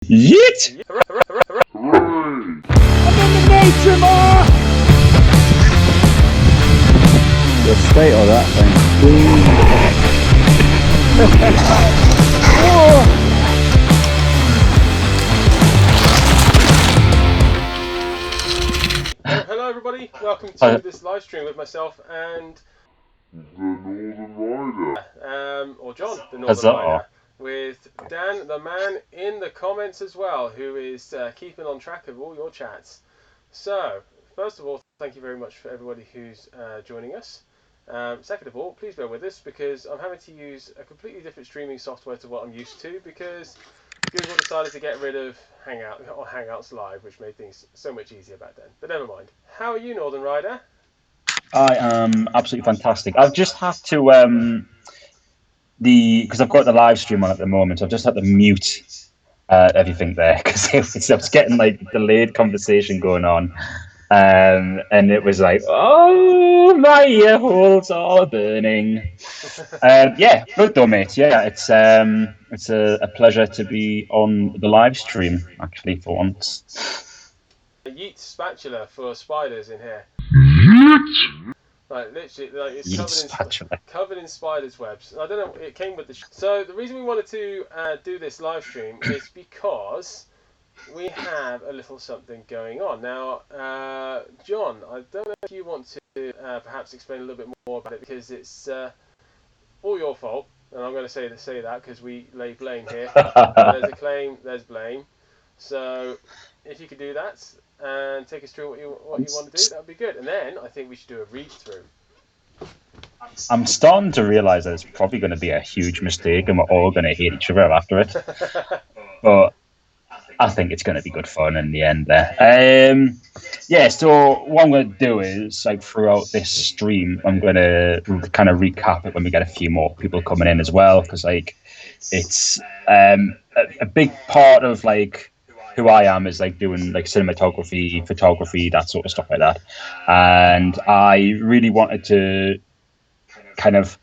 Yeet! I'm in the nature mark! The state of that Hello everybody, welcome to this live stream with myself and The Northern Rider. or John, the Northern Huzzah. Rider, with Dan, the man in the comments as well, who is keeping on track of all your chats. So, first of all, thank you very much for everybody who's joining us. Second of all, please bear with us because I'm having to use a completely different streaming software to what I'm used to because Google decided to get rid of Hangouts Live, which made things so much easier back then. But never mind. How are you, Northern Rider? I am absolutely fantastic. I've just had to because I've got the live stream on at the moment. I've just had to mute everything there because I was getting like delayed conversation going on, and it was like, oh, my ear holes are burning. Yeah, good though, mate. Yeah, it's a pleasure to be on the live stream actually for once. A yeet spatula for spiders in here. Like literally, like it's covered in spiders' webs. I don't know. It came with the. So the reason we wanted to do this live stream is because we have a little something going on now. John, I don't know if you want to perhaps explain a little bit more about it because it's all your fault, and I'm going to say that because we lay blame here. There's a claim, there's blame. So if you could do that and take us through what you want to do, that would be good. And then I think we should do a read through. I'm starting to realise that it's probably going to be a huge mistake, and we're all going to hate each other after it. But I think it's going to be good fun in the end there. Yeah, so what I'm going to do is, like, throughout this stream, I'm going to kind of recap it when we get a few more people coming in as well, because, like, it's a big part of, like, who I am is, like, doing, like, cinematography, photography, that sort of stuff like that. And I really wanted to kind of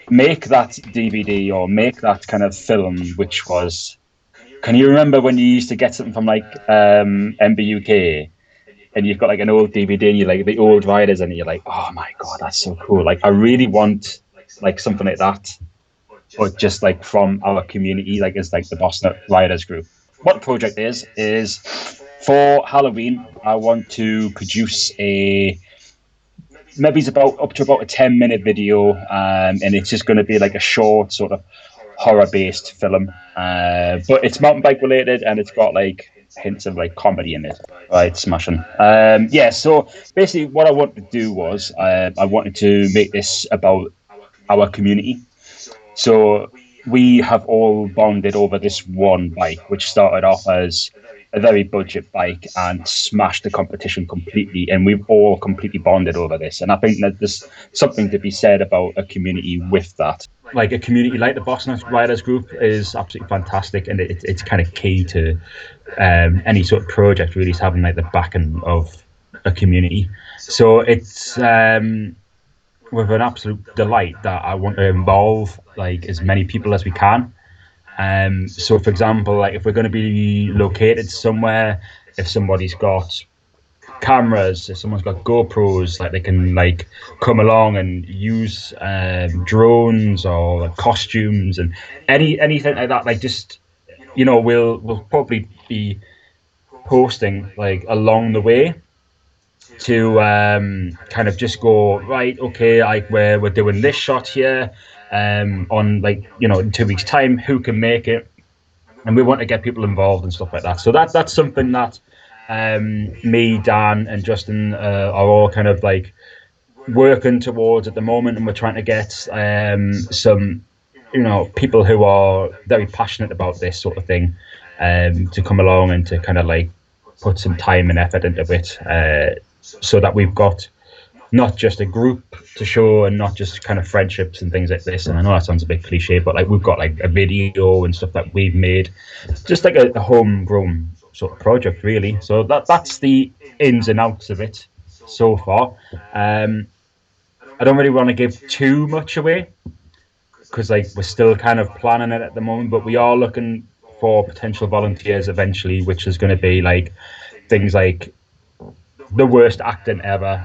make that DVD or make that kind of film, which was... Can you remember when you used to get something from like MBUK and you've got like an old DVD and you like the old riders and you're like, oh my God, that's so cool. Like I really want like something like that, but just like from our community, like it's like the Boston Riders group. What the project is for Halloween, I want to produce maybe it's up to about a 10-minute video, and it's just going to be like a short sort of horror-based film, but it's mountain bike related and it's got like hints of like comedy in it. Right, smashing. Yeah, so basically what I wanted to do was I wanted to make this about our community. So we have all bonded over this one bike, which started off as a very budget bike and smashed the competition completely, and we've all completely bonded over this. And I think that there's something to be said about a community with that. Like a community like the Boston Riders group is absolutely fantastic, and it's kind of key to any sort of project really is having like the backing of a community. So it's with an absolute delight that I want to involve like as many people as we can. So for example, like if we're going to be located somewhere, if somebody's got cameras, if someone's got GoPros, like they can like come along and use drones or like, costumes and anything like that. Like just, you know, we'll probably be posting like along the way to kind of just go, right, okay, like we're doing this shot here on like, you know, in 2 weeks time, who can make it, and we want to get people involved and stuff like that. So that's something that me, Dan and Justin are all kind of like working towards at the moment, and we're trying to get some, you know, people who are very passionate about this sort of thing to come along and to kind of like put some time and effort into it, so that we've got not just a group to show and not just kind of friendships and things like this. And I know that sounds a bit cliche, but like we've got like a video and stuff that we've made, just like a homegrown sort of project really. So that's the ins and outs of it so far. I don't really want to give too much away because like we're still kind of planning it at the moment, but we are looking for potential volunteers eventually, which is going to be like things like the worst acting ever,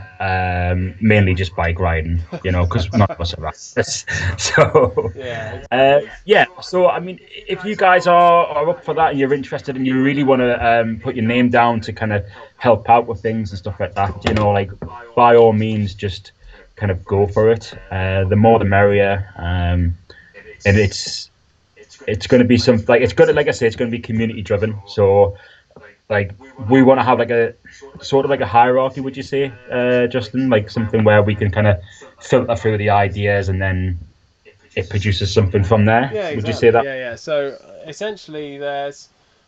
mainly just bike riding, because none of us are actors. So, Yeah, exactly. yeah. So, I mean, if you guys are up for that and you're interested and you really want to put your name down to kind of help out with things and stuff like that, like by all means, just kind of go for it. The more the merrier. And it's going to be some like it's going to like I say, it's going to be community driven. So like we want to have like a sort of like a hierarchy, would you say, Justin? Like something where we can kind of filter through the ideas and then it produces something from there. Yeah, Would you say exactly. that? Yeah. So essentially,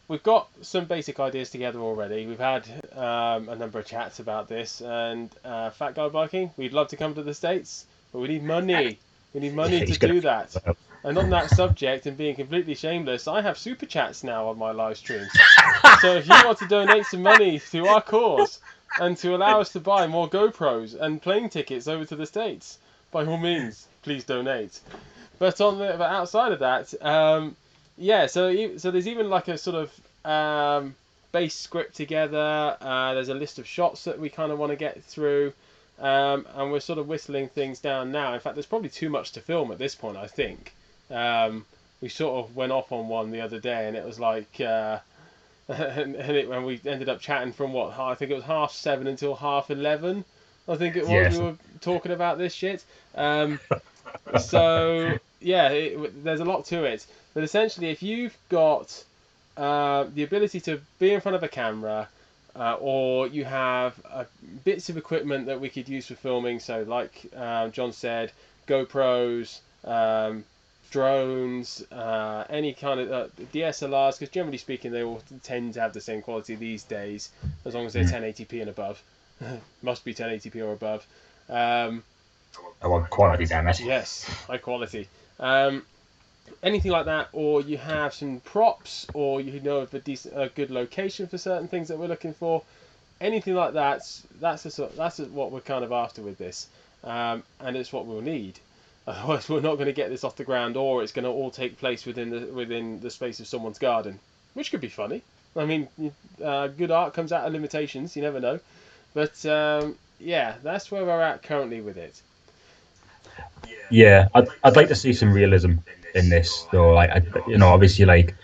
we've got some basic ideas together already. We've had a number of chats about this, and Fat Guy Biking. We'd love to come to the States, but we need money. We need money to He's gonna. do that. And on that subject, and being completely shameless, I have super chats now on my live streams. So if you want to donate some money to our cause and to allow us to buy more GoPros and plane tickets over to the States, by all means, please donate. But but outside of that, yeah. So there's even like a sort of base script together. There's a list of shots that we kind of want to get through, and we're sort of whistling things down now. In fact, there's probably too much to film at this point, I think. We sort of went off on one the other day, and it was like, and we ended up chatting from I think it was 7:30 until 11:30. I think it was. Yes. We were talking about this shit. So yeah, there's a lot to it. But essentially, if you've got the ability to be in front of a camera, or you have bits of equipment that we could use for filming, so like John said, GoPros, drones, any kind of DSLRs, because generally speaking, they all tend to have the same quality these days, as long as they're 1080p and above. Must be 1080p or above. I want quality, damn it. Yes, high quality. Anything like that, or you have some props, or you know of a good location for certain things that we're looking for. Anything like that, that's what we're kind of after with this, and it's what we'll need. Otherwise, we're not going to get this off the ground, or it's going to all take place within the space of someone's garden, which could be funny. I mean, good art comes out of limitations. You never know, but yeah, that's where we're at currently with it. Yeah, I'd like to see some realism in this, though. Like, obviously, like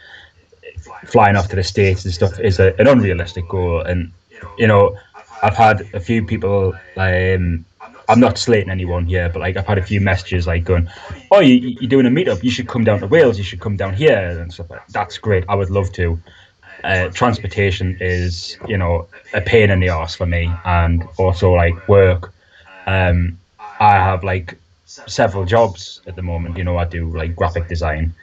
flying off to the States and stuff is an unrealistic goal, and I've had a few people. I'm not slating anyone here, but like I've had a few messages like going, "Oh, you're doing a meetup? You should come down to Wales. You should come down here and stuff." That's great. I would love to. Transportation is, a pain in the arse for me, and also like work. I have like several jobs at the moment. I do like graphic design,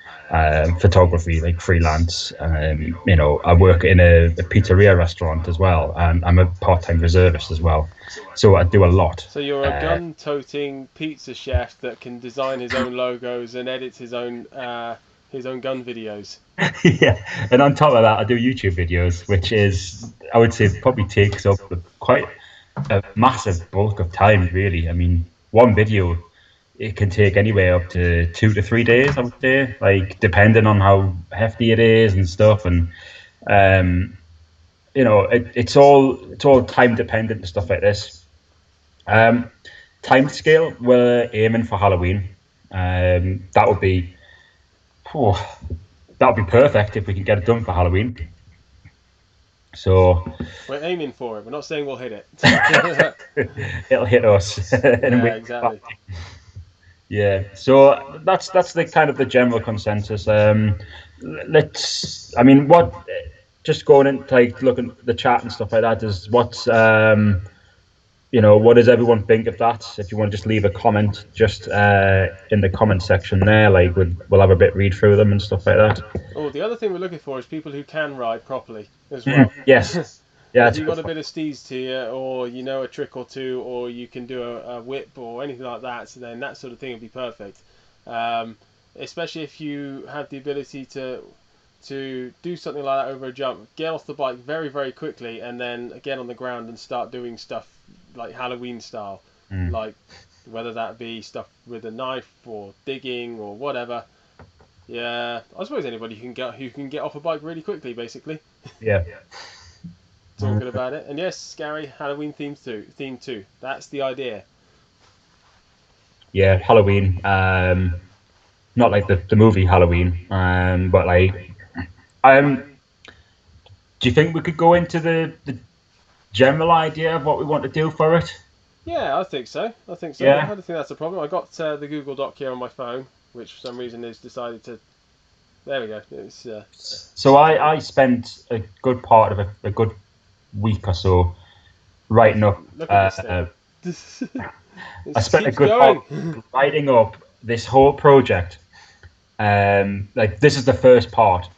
photography, like freelance. I work in a pizzeria restaurant as well, and I'm a part-time reservist as well. So I do a lot. So you're a gun-toting pizza chef that can design his own logos and edit his own gun videos. Yeah, and on top of that, I do YouTube videos, which is, I would say, probably takes up quite a massive bulk of time, really. I mean, one video, it can take anywhere up to 2 to 3 days, I would say, like depending on how hefty it is and stuff. And it's all time dependent and stuff like this. Time scale, we're aiming for Halloween. That would be perfect if we can get it done for Halloween. So we're aiming for it. We're not saying we'll hit it. It'll hit us. Yeah, exactly. Yeah, so that's the kind of the general consensus. Just going into like looking at the chat and stuff like that is what does everyone think of that? If you want to just leave a comment just in the comment section there, like we'll have a bit read through them and stuff like that. Oh, the other thing we're looking for is people who can ride properly as well. Yes. Yeah, if you've got a bit of steez to you, or a trick or two, or you can do a whip or anything like that, so then that sort of thing would be perfect. Especially if you have the ability to do something like that over a jump, get off the bike very, very quickly, and then get on the ground and start doing stuff like Halloween style, like whether that be stuff with a knife or digging or whatever. Yeah, I suppose anybody who can get off a bike really quickly, basically. Yeah. Talking about it, and yes, scary Halloween theme too. That's the idea. Yeah, Halloween. Not like the movie Halloween, but like, um, do you think we could go into the general idea of what we want to do for it? Yeah, I think so. I think so. I Yeah. don't think that's a problem. I got the Google Doc here on my phone, which for some reason has decided to. There we go. It's So I spent a good part of a good week or so writing up. look at this thing. I It spent a keeps good part going. writing up this whole project. Like this is the first part,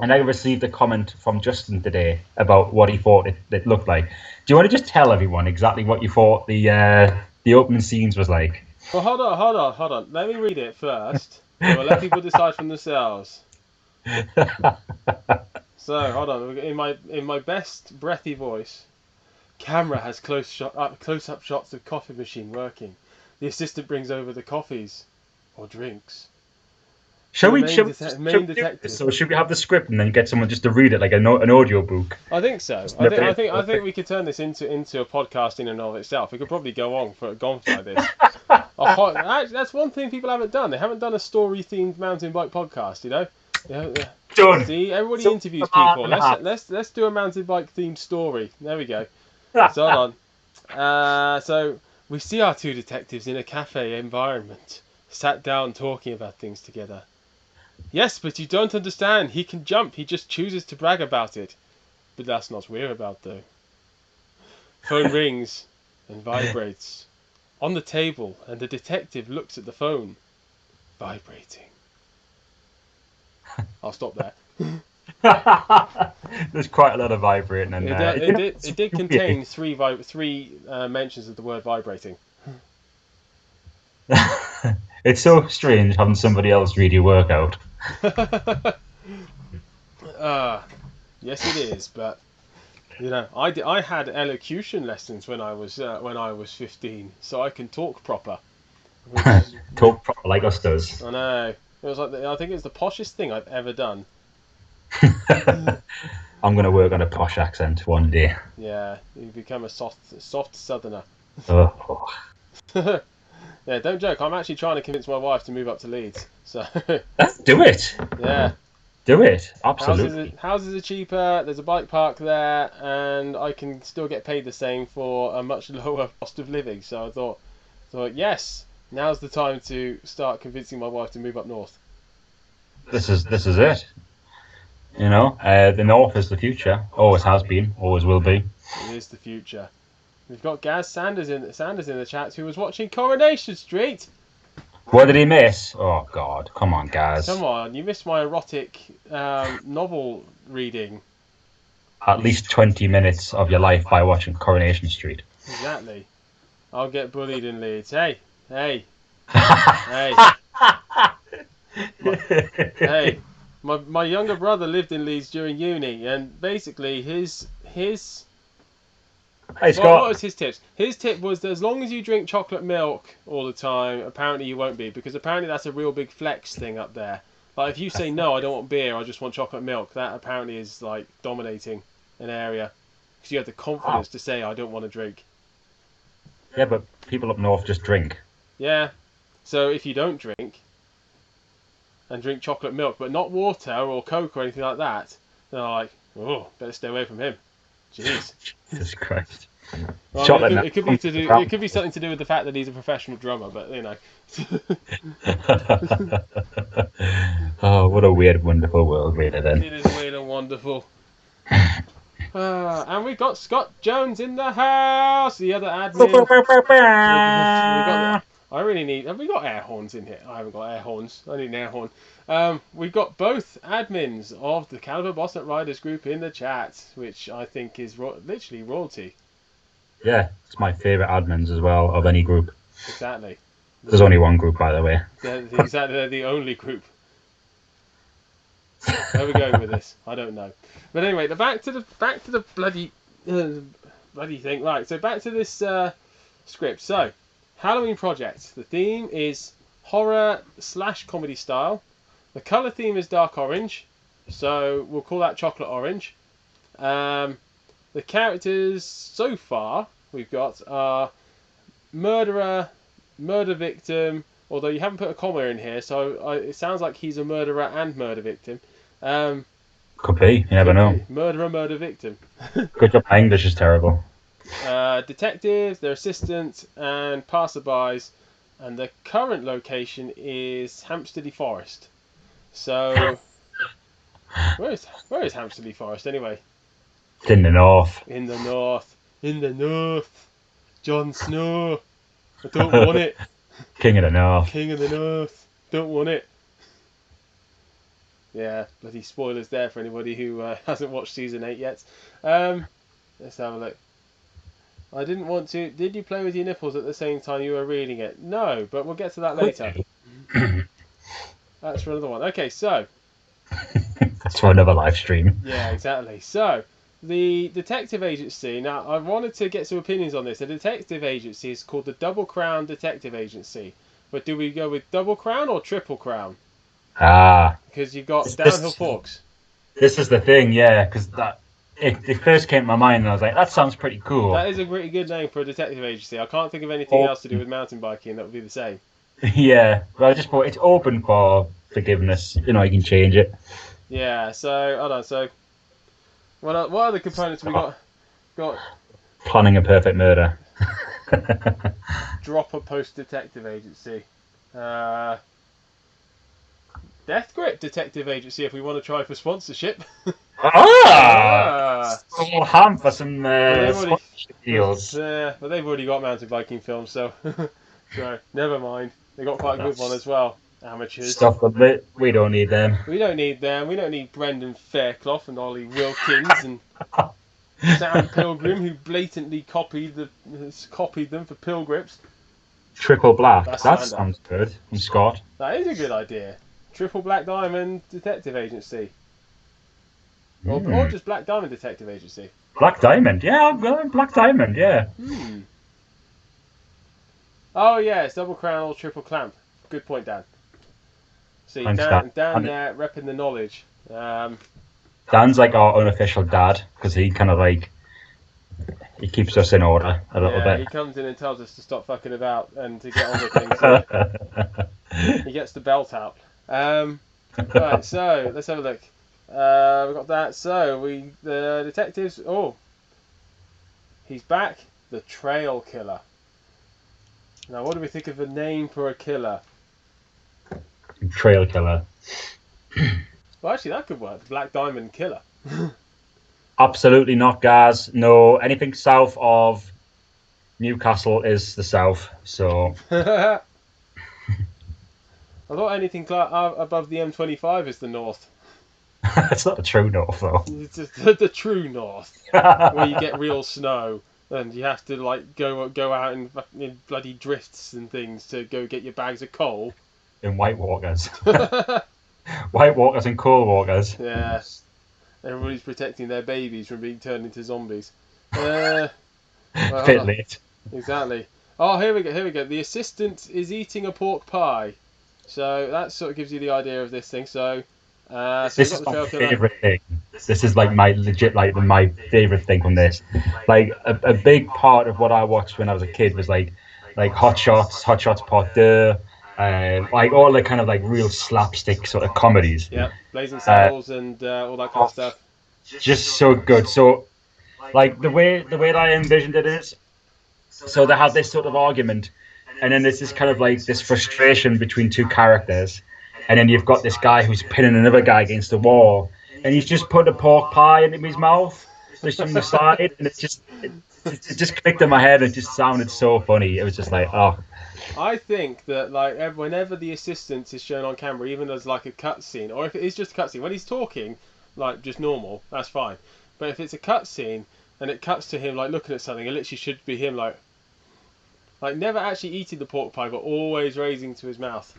and I received a comment from Justin today about what he thought it looked like. Do you want to just tell everyone exactly what you thought the opening scenes was like? Well, hold on. Let me read it first. Then we'll let people decide for themselves. So hold on. In my best breathy voice. Camera has close up shots of coffee machine working. The assistant brings over the coffees or drinks. To Shall the we? main, Shall we, main do this? detective. So should we have the script and then get someone just to read it like an audio book? I think so. I think we could turn this into a podcast in and of itself. It could probably go on for like this. That's one thing people haven't done. They haven't done a story themed mountain bike podcast. You know. Yeah. Done. See, everybody So, interviews a man people. and a half. Let's do a mountain bike themed story. There we go. So hold on. So we see our two detectives in a cafe environment, sat down talking about things together. Yes, but you don't understand. He can jump. He just chooses to brag about it. But that's not what we're about, though. Phone rings and vibrates on the table, and the detective looks at the phone, vibrating. I'll stop there. There's quite a lot of vibrating in there. It did contain three mentions of the word vibrating. It's so strange having somebody else read your work out. Yes, it is. But you know, I had elocution lessons when I was 15, so I can talk proper. Talk proper like us does. I know. It was like I think it's the poshest thing I've ever done. I'm going to work on a posh accent one day. Yeah, you become a soft southerner. Oh. Yeah, don't joke. I'm actually trying to convince my wife to move up to Leeds. So Do it. yeah, Do it. Absolutely. houses are cheaper. There's a bike park there, and I can still get paid the same for a much lower cost of living. So I thought yes, now's the time to start convincing my wife to move up north. This is it. You know, the north is the future. Always has been. Always will be. It is the future. We've got Gaz Sanders in the chat who was watching Coronation Street. What did he miss? Oh God! Come on, guys. Come on, you missed my erotic novel reading. At least 20 minutes of your life by watching Coronation Street. Exactly. I'll get bullied in Leeds. Hey. Hey. My younger brother lived in Leeds during uni, and basically his Hey, Scott. what was his tips? His tip was that as long as you drink chocolate milk all the time, apparently you won't be, because apparently that's a real big flex thing up there. Like if you say no, I don't want beer, I just want chocolate milk, that apparently is like dominating an area, because you have the confidence to say I don't want to drink. Yeah, but people up north just drink. Yeah. So if you don't drink and drink chocolate milk, but not water or Coke or anything like that, they're like, oh, better stay away from him. Jeez. Jesus Christ. Well, it could be something to do with the fact that he's a professional drummer, but you know. Oh, what a weird, wonderful world, really, then. It is weird and wonderful. And we've got Scott Jones in the house, the other admin. I really need. Have we got air horns in here? I haven't got air horns. I need an air horn. We've got both admins of the Caliber Boss at Riders group in the chat, which I think is literally royalty. Yeah, it's my favourite admins as well of any group. Exactly. There's only one group, by the way. They're the only group. Where are we going with this? I don't know. But anyway, back to the bloody thing. Right, so back to this script. So, Halloween project. The theme is horror / comedy style. The colour theme is dark orange, so we'll call that chocolate orange. The characters so far we've got are murderer, murder victim, although you haven't put a comma in here, so it sounds like he's a murderer and murder victim. Could be, you never know. Murderer, murder victim. Good job, my English is terrible. Detectives, their assistants, and passerbys, and the current location is Hampstead Forest. So, where is Hampstead Forest anyway? In the north. In the north. In the north. Jon Snow. I don't want it. King of the North. King of the North. Don't want it. Yeah, bloody spoilers there for anybody who hasn't watched season 8 yet. Let's have a look. I didn't want to. Did you play with your nipples at the same time you were reading it? No, but we'll get to that later. That's for another one. Okay, so. That's for another live stream. Yeah, exactly. So, the detective agency. Now, I wanted to get some opinions on this. The detective agency is called the Double Crown Detective Agency. But do we go with Double Crown or Triple Crown? Because you've got Downhill Forks. This is the thing, yeah, because it first came to my mind and I was like, that sounds pretty cool. That is a pretty good name for a detective agency. I can't think of anything else to do with mountain biking that would be the same. Yeah, but I just thought it's open for forgiveness. You know, you can change it. Yeah, so, hold on, so, what other components have we got? Planning a perfect murder. Dropper Post Detective Agency. Death Grip Detective Agency if we want to try for sponsorship. Small ham for some sponsorship deals. But they've already got mountain biking films, so so never mind. They got quite a good one as well. Amateurs. Stuff that we don't need them. We don't need them. We don't need Brendan Fairclough and Ollie Wilkins and Sam Pilgrim, who blatantly copied them for Pilgrims. Triple Black. That sounds good. From Scott. That is a good idea. Triple Black Diamond Detective Agency. Or just Black Diamond Detective Agency. Black Diamond, yeah, Black Diamond, yeah. Oh yeah, it's Double Crown or Triple Clamp. Good point, Dan. See, Dan there repping the knowledge. Dan's like our unofficial dad because he kind of like he keeps us in order a little bit. He comes in and tells us to stop fucking about and to get on with things. So he gets the belt out. Right, so let's have a look. We've got that. So the detectives. Oh, he's back. The Trail Killer. Now, what do we think of a name for a killer? Trail Killer. Well, actually, that could work. Black Diamond Killer. Absolutely not, guys. No, anything south of Newcastle is the south. So. I thought anything above the M25 is the north. It's not the true north, though. It's just the true north, where you get real snow and you have to like go out in bloody drifts and things to go get your bags of coal. In White Walkers. White Walkers and Coal Walkers. Yeah. Everybody's protecting their babies from being turned into zombies. Bit late. Exactly. Oh, here we go. The assistant is eating a pork pie. So that sort of gives you the idea of this thing. So, this is my favourite thing. This is like my favourite thing from this. Like a big part of what I watched when I was a kid was like Hot Shots Part 2, like all the kind of like real slapstick sort of comedies. Yeah, Blazing Saddles and all that kind of stuff. Just so good. So, like the way that I envisioned it is, so they have this sort of argument, and then there's this kind of like this frustration between two characters, and then you've got this guy who's pinning another guy against the wall, and he's just put a pork pie into his mouth, just from the side, and it just clicked in my head. And it just sounded so funny. It was just like, oh. I think that like whenever the assistant is shown on camera, even as like a cutscene, or if it is just a cutscene, when he's talking like just normal, that's fine. But if it's a cutscene and it cuts to him like looking at something, it literally should be him like never actually eating the pork pie, but always raising to his mouth.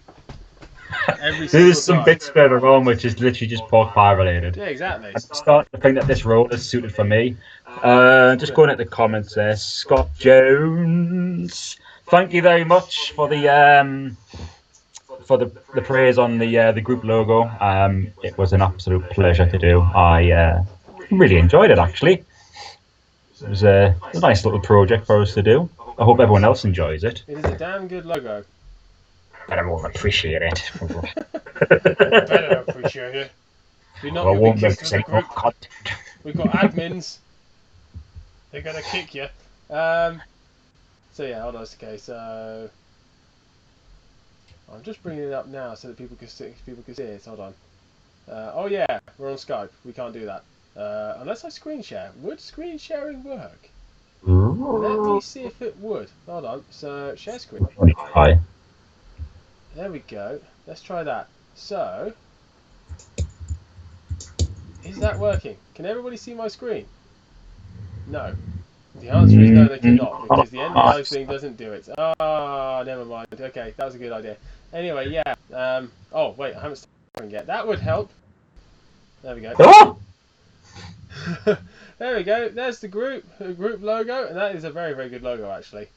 There's some bits further on which is literally just pork pie related. Yeah, exactly. I'm starting to think that this role is suited for me. Just going at the comments there, Scott Jones. Thank you very much for the for the praise on the group logo. It was an absolute pleasure to do. I really enjoyed it, actually. It was a nice little project for us to do. I hope everyone else enjoys it. It is a damn good logo. But I won't appreciate it. Better appreciate it. If not, I you'll won't be make kicked from the any more group. content. We've got admins. They're gonna kick you. So yeah, hold on. Okay, so I'm just bringing it up now so that people can see it. Hold on. Oh yeah, we're on Skype. We can't do that unless I screen share. Would screen sharing work? Let me see if it would. Hold on. So share screen. Hi. There we go. Let's try that. So, is that working? Can everybody see my screen? No. The answer is no, they cannot, because the end of live thing doesn't do it. Ah, never mind. Okay, that was a good idea. Anyway, yeah. Oh, wait, I haven't started yet. That would help. There we go. Oh! There we go. There's the group logo, and that is a very, very good logo, actually.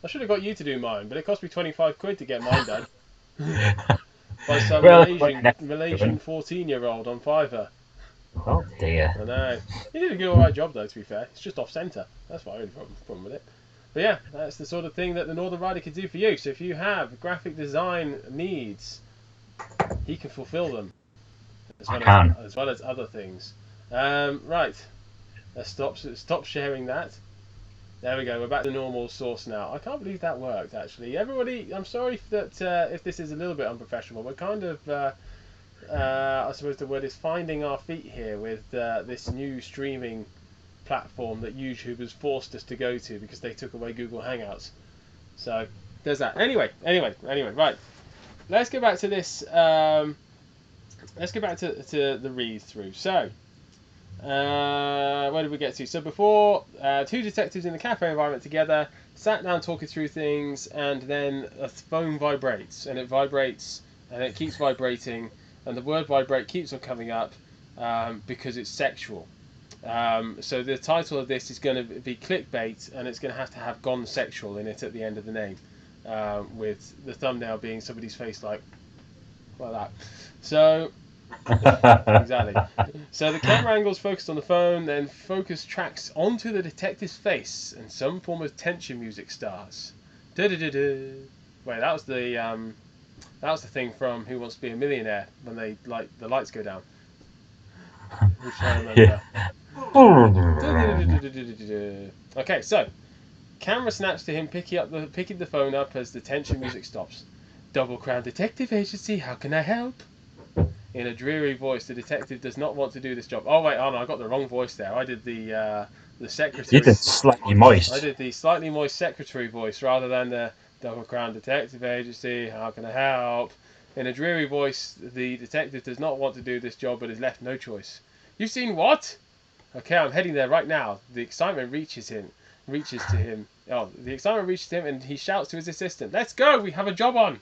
I should have got you to do mine, but it cost me 25 quid to get mine done. By some Malaysian 14-year-old on Fiverr. Oh dear. I know. He did a good alright job though, to be fair. It's just off centre. That's my only problem with it. But yeah, that's the sort of thing that the Northern Rider can do for you. So if you have graphic design needs, he can fulfill them. As well as other things. Right. Let's stop sharing that. There we go. We're back to normal source now. I can't believe that worked, actually. Everybody, I'm sorry that if this is a little bit unprofessional. We're kind of... I suppose the word is finding our feet here with this new streaming platform that YouTube has forced us to go to because they took away Google Hangouts. So there's that. Anyway, right. Let's go back to this. Let's go back to the read through. So where did we get to? So before, two detectives in the cafe environment together sat down talking through things, and then a phone vibrates, and it vibrates, and it keeps vibrating. And the word vibrate keeps on coming up because it's sexual. So the title of this is going to be clickbait, and it's going to have gone sexual in it at the end of the name, with the thumbnail being somebody's face like that. So exactly. So the camera angle's focused on the phone, then focus tracks onto the detective's face, and some form of tension music starts. Da-da-da-da. Wait, that was the thing from Who Wants to Be a Millionaire when they the lights go down. Which I remember. Okay, so camera snaps to him picking the phone up as the tension music stops. Double Crown Detective Agency, how can I help? In a dreary voice, the detective does not want to do this job. Oh wait, I got the wrong voice there. I did the secretary. You did slightly moist. I did the slightly moist secretary voice rather than the Double Crown Detective Agency, how can I help? In a dreary voice, the detective does not want to do this job but is left no choice. You've seen what? Okay, I'm heading there right now. The excitement reaches to him. The excitement reaches him and he shouts to his assistant, "Let's go, we have a job on."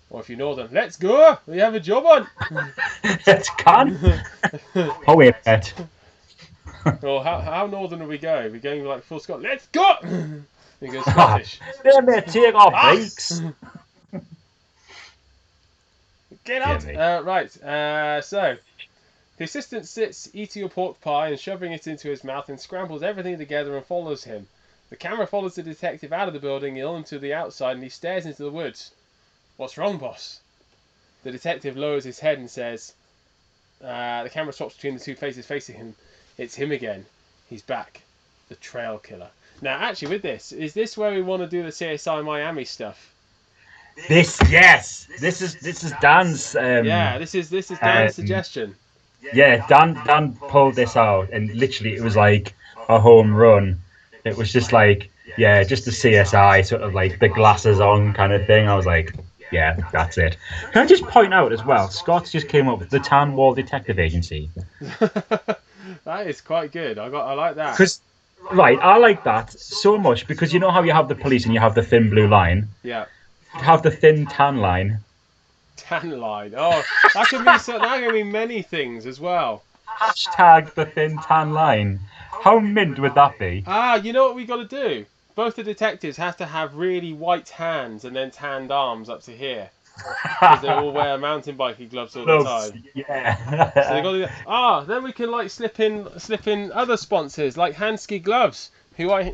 Or if you're northern, "Let's go, we have a job on." Let's can. Oh wait, Pet. Well, how northern are we going? Are we going like full Scott? Let's go! He goes Scottish. They may take our breaks. Get out! Right, so the assistant sits eating a pork pie and shoving it into his mouth and scrambles everything together and follows him. The camera follows the detective out of the building and onto the outside, and he stares into the woods. "What's wrong, boss?" The detective lowers his head and says, the camera stops between the two faces facing him. It's him again. He's back. The trail killer. Now, actually, with this, is this where we want to do the CSI Miami stuff? This is Dan's. This is Dan's suggestion. Yeah, Dan pulled this out, and literally it was like a home run. It was just like, yeah, just the CSI sort of like the glasses on kind of thing. I was like, yeah, that's it. Can I just point out as well, Scott's just came up with the Tan Wall Detective Agency. That is quite good. I like that. Right, I like that so much because you know how you have the police and you have the thin blue line? Yeah. You have the thin tan line. Tan line. Oh, that can be many things as well. Hashtag the thin tan line. How mint would that be? You know what we got to do? Both the detectives have to have really white hands and then tanned arms up to here. because they all wear mountain biking gloves all the time. Yeah. So they got to then we can like slip in other sponsors like Hansky gloves, I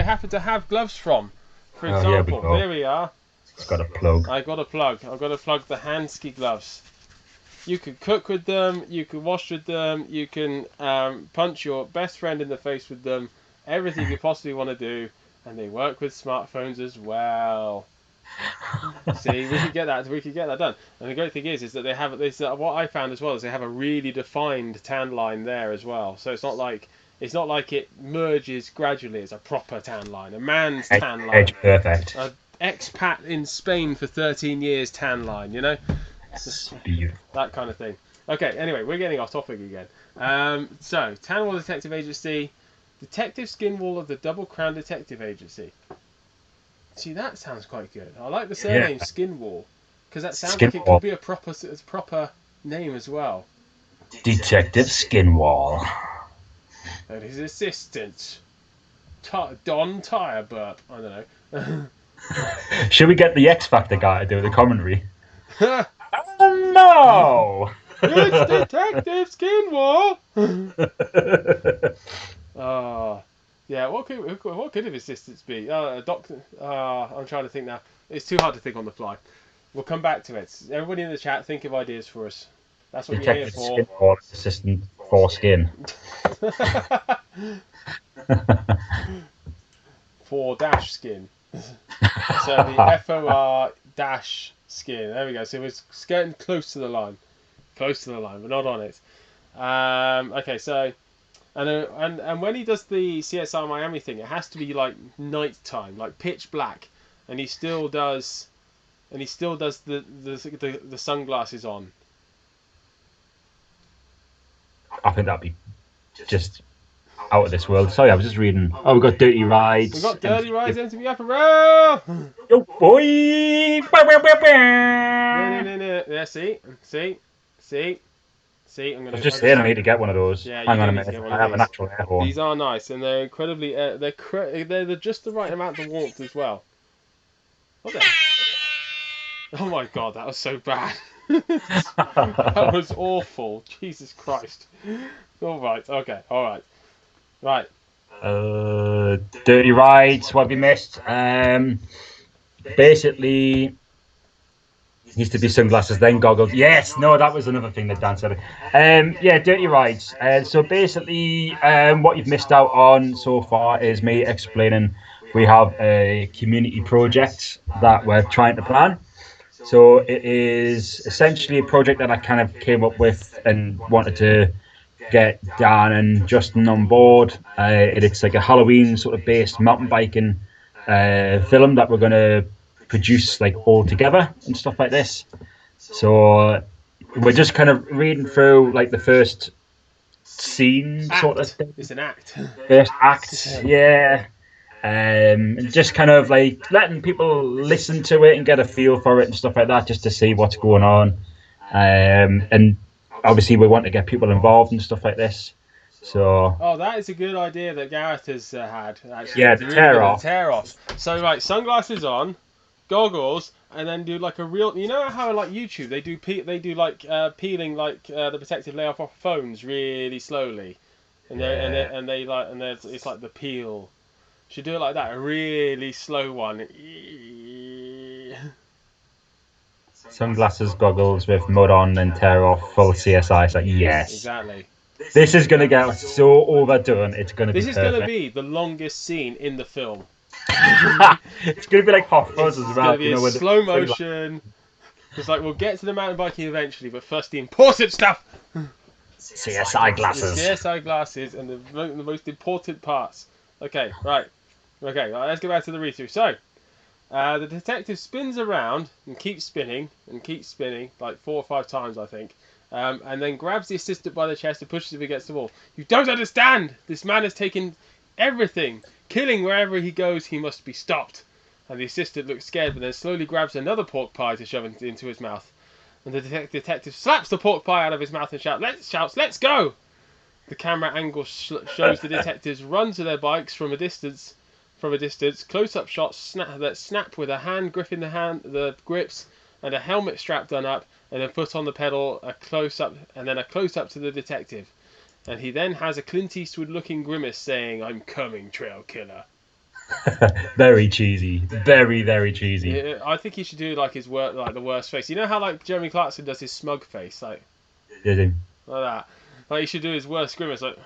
happen to have gloves from. For Oh, here we example, go. there we are. It's got a plug. I've got to plug the Hansky gloves. You can cook with them, you can wash with them, you can punch your best friend in the face with them, everything you possibly want to do, and they work with smartphones as well. See, we could get that done. And the great thing is that they have this. What I found as well is they have a really defined tan line there as well. So it's not like it merges gradually. It's a proper tan line, a man's tan line, Edge perfect. a expat in Spain for 13 years tan line. You know. Beautiful. That kind of thing. Okay, anyway, we're getting off topic again. So, Tanwall Detective Agency, Detective Skinwall of the Double Crown Detective Agency. See, that sounds quite good. I like the surname Skinwall, because that sounds like it could be a proper name as well. Detective Skinwall. And his assistant, Don Tire Burp. I don't know. Should we get the X Factor guy to do the commentary? No! It's Detective Skinwall! Yeah, what could his assistants be? A doctor. I'm trying to think now. It's too hard to think on the fly. We'll come back to it. Everybody in the chat, think of ideas for us. That's what Detective you're here Skinwall, assistant for skin. For dash skin. So the FOR dash skin. There we go. So we're getting close to the line. Close to the line. We're not on it. Okay, so and when he does the CSI Miami thing, it has to be like night time, like pitch black, and he still does the sunglasses on. I think that'd be just out of this world. Sorry, I was just reading. Oh, we've got Dirty Rides. We've got Dirty Rides, MTV Apparel! Yo, boy! Yeah, see? I'm gonna. I was just saying I need to get one of those. Yeah, Hang on a need to minute. get one I of have these. an actual air horn. These are nice, and they're incredibly. They're just the right amount of warmth as well. What the? Oh my god, that was so bad. That was awful. Jesus Christ. All right. Okay. All right. Right. Dirty Rides. What have you missed? Basically, used to be sunglasses, then goggles. Yes. No, that was another thing that Dan said. Yeah, Dirty Rides. So basically, what you've missed out on so far is me explaining we have a community project that we're trying to plan. So it is essentially a project that I kind of came up with and wanted to get Dan and Justin on board. It's like a Halloween sort of based mountain biking film that we're going to produce like all together and stuff like this. So we're just kind of reading through like the first scene sort of thing. It's an act. First act, yeah. Just kind of like letting people listen to it and get a feel for it and stuff like that, just to see what's going on. And obviously we want to get people involved and stuff like this. So. Oh, that is a good idea that Gareth has had. Actually. Yeah, the tear off. Tear off. So right, sunglasses on, goggles, and then do like a real. You know how like YouTube they do peeling like the protective layer off phones really slowly, and it's like the peel. Should do it like that, a really slow one. Sunglasses, goggles with mud on and tear off, full CSI. It's like, yes. Exactly. This is going to get so overdone. It's going to be This is going to be the longest scene in the film. It's going to be like Hot Fuzz as well. It's going to be in slow motion. It's like, we'll get to the mountain biking eventually, but first the important stuff. CSI glasses. The CSI glasses and the most important parts. Okay, right. Okay, let's go back to the read-through. So, the detective spins around and keeps spinning, like 4 or 5 times, I think, and then grabs the assistant by the chest and pushes him against the wall. You don't understand! This man has taken everything. Killing wherever he goes, he must be stopped. And the assistant looks scared, but then slowly grabs another pork pie to shove into his mouth. And the detective slaps the pork pie out of his mouth and shouts, "Let's go!" The camera angle shows the detectives run to their bikes from a distance. Close-up shots that snap with a hand gripping the grips and a helmet strap done up, and then put on the pedal, a close up, and then a close up to the detective. And he then has a Clint Eastwood looking grimace saying, "I'm coming, trail killer." Very cheesy. Very, very cheesy. Yeah, I think he should do like his like the worst face. You know how like Jeremy Clarkson does his smug face, like that. Like he should do his worst grimace, like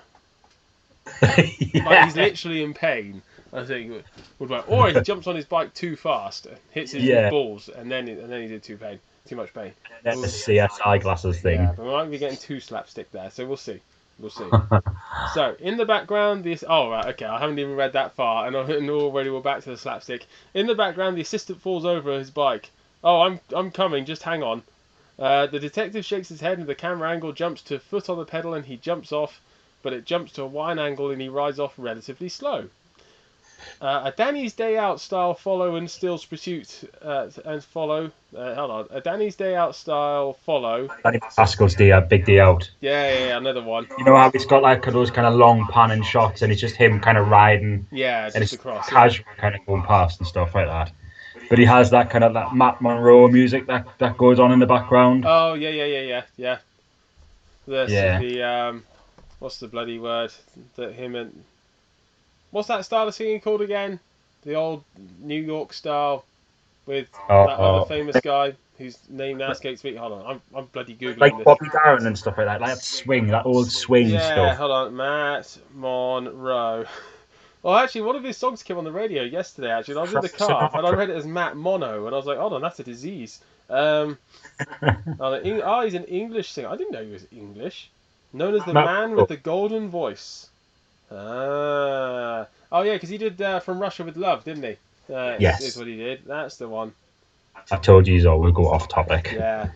like he's literally in pain. I think would work. Or he jumps on his bike too fast, hits his balls, and then he's in too much pain. That's the CSI glasses thing. Yeah, but we might be getting too slapstick there, so we'll see. We'll see. So in the background, this. Oh right, okay. I haven't even read that far, and already we're back to the slapstick. In the background, the assistant falls over his bike. Oh, I'm coming. Just hang on. The detective shakes his head, and the camera angle jumps to foot on the pedal, and he jumps off. But it jumps to a wide angle, and he rides off relatively slow. A Danny's Day Out style follow and Still's pursuit and follow. Hold on. A Danny's Day Out style follow. Danny Pascal's Big Day Out. Yeah, another one. You know how it's got like those kind of long panning shots, and it's just him kind of riding. Yeah, and just it's across. Casual kind of going past and stuff like that. But he has that kind of that Matt Monroe music that goes on in the background. Oh yeah. The what's the bloody word that him and what's that style of singing called again? The old New York style with that other famous guy whose name now escapes me. Hold on, I'm bloody googling like this. Bobby Darin and stuff like that. Like that old swing stuff. Yeah, hold on, Matt Monroe. Well, actually, one of his songs came on the radio yesterday. Actually, I was in the car and I read it as Matt Mono, and I was like, "Hold on, that's a disease." He's an English singer. I didn't know he was English. Known as the man with the golden voice. Oh yeah, because he did From Russia with Love, didn't he? Yes, is what he did. That's the one. I told you, so we'll go off topic. Yeah,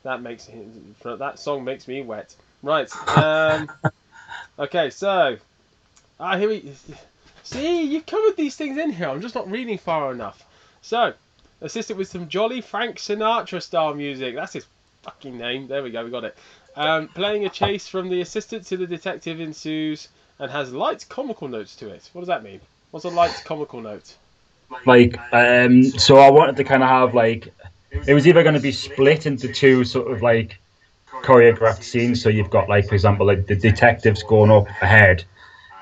that song makes me wet. Right. Okay, so here we. See, you've covered these things in here. I'm just not reading far enough. So, assisted with some jolly Frank Sinatra style music. That's his fucking name. There we go. We got it. Playing a chase from the assistant to the detective ensues and has light comical notes to it. What does that mean? What's a light comical note? Like, so I wanted to kind of have like, it was either going to be split into two sort of like choreographed scenes. So you've got like, for example, like the detectives going up ahead,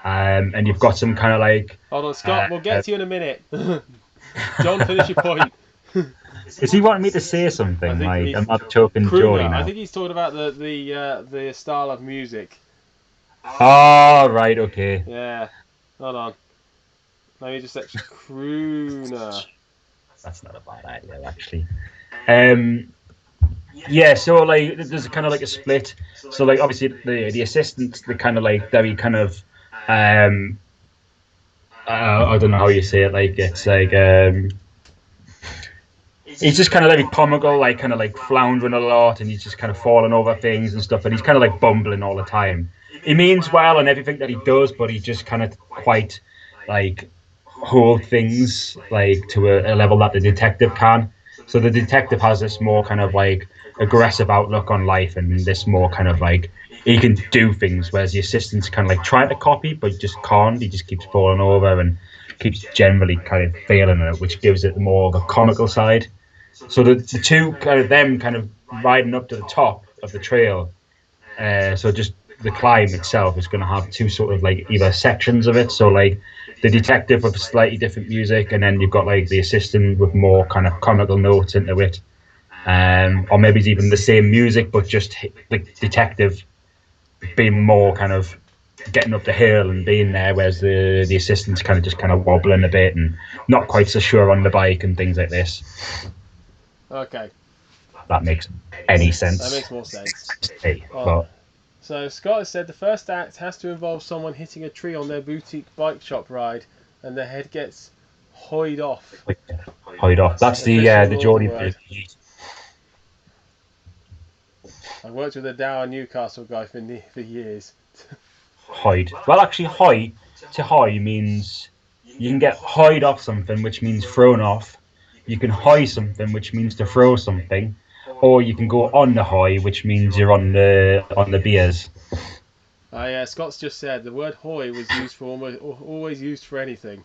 and you've got some kind of like. Hold on, Scott. We'll get to you in a minute. John, finish your point. Is he wanting me to say something? Like, I'm not choking Jody now. I think he's talking about the style of music. Oh, right, okay. Yeah. Hold on. Let me just say crooner. That's not a bad idea, actually. Yeah, so like there's kind of like a split. So like obviously the assistants, the kind of like very kind of I don't know how you say it. Like it's like he's just kind of very comical, like kind of like floundering a lot, and he's just kind of falling over things and stuff, and he's kind of like bumbling all the time. He means well and everything that he does, but he just kind of quite like hold things like to a level that the detective can. So the detective has this more kind of like aggressive outlook on life, and this more kind of like he can do things, whereas the assistant's kind of like trying to copy but just can't. He just keeps falling over and keeps generally kind of failing at it, which gives it more of a comical side. So the two kind of them kind of riding up to the top of the trail. So just the climb itself is going to have two sort of like either sections of it. So like the detective with slightly different music, and then you've got like the assistant with more kind of comical notes into it. Or maybe it's even the same music, but just like detective being more kind of getting up the hill and being there, whereas the assistant's kind of just kind of wobbling a bit and not quite so sure on the bike and things like this. Okay. That makes any sense. That makes more sense. Hey, but so Scott has said the first act has to involve someone hitting a tree on their boutique bike shop ride, and their head gets hoyed off. Hoyed off. That's the Geordie bit. I worked with a Dow Newcastle guy for years. Hoyed. Well, actually, hoy means you can get hoyed off something, which means thrown off. You can hoy something, which means to throw something, or you can go on the hoy, which means you're on the beers. Yeah, Scott's just said the word hoy was used for always used for anything.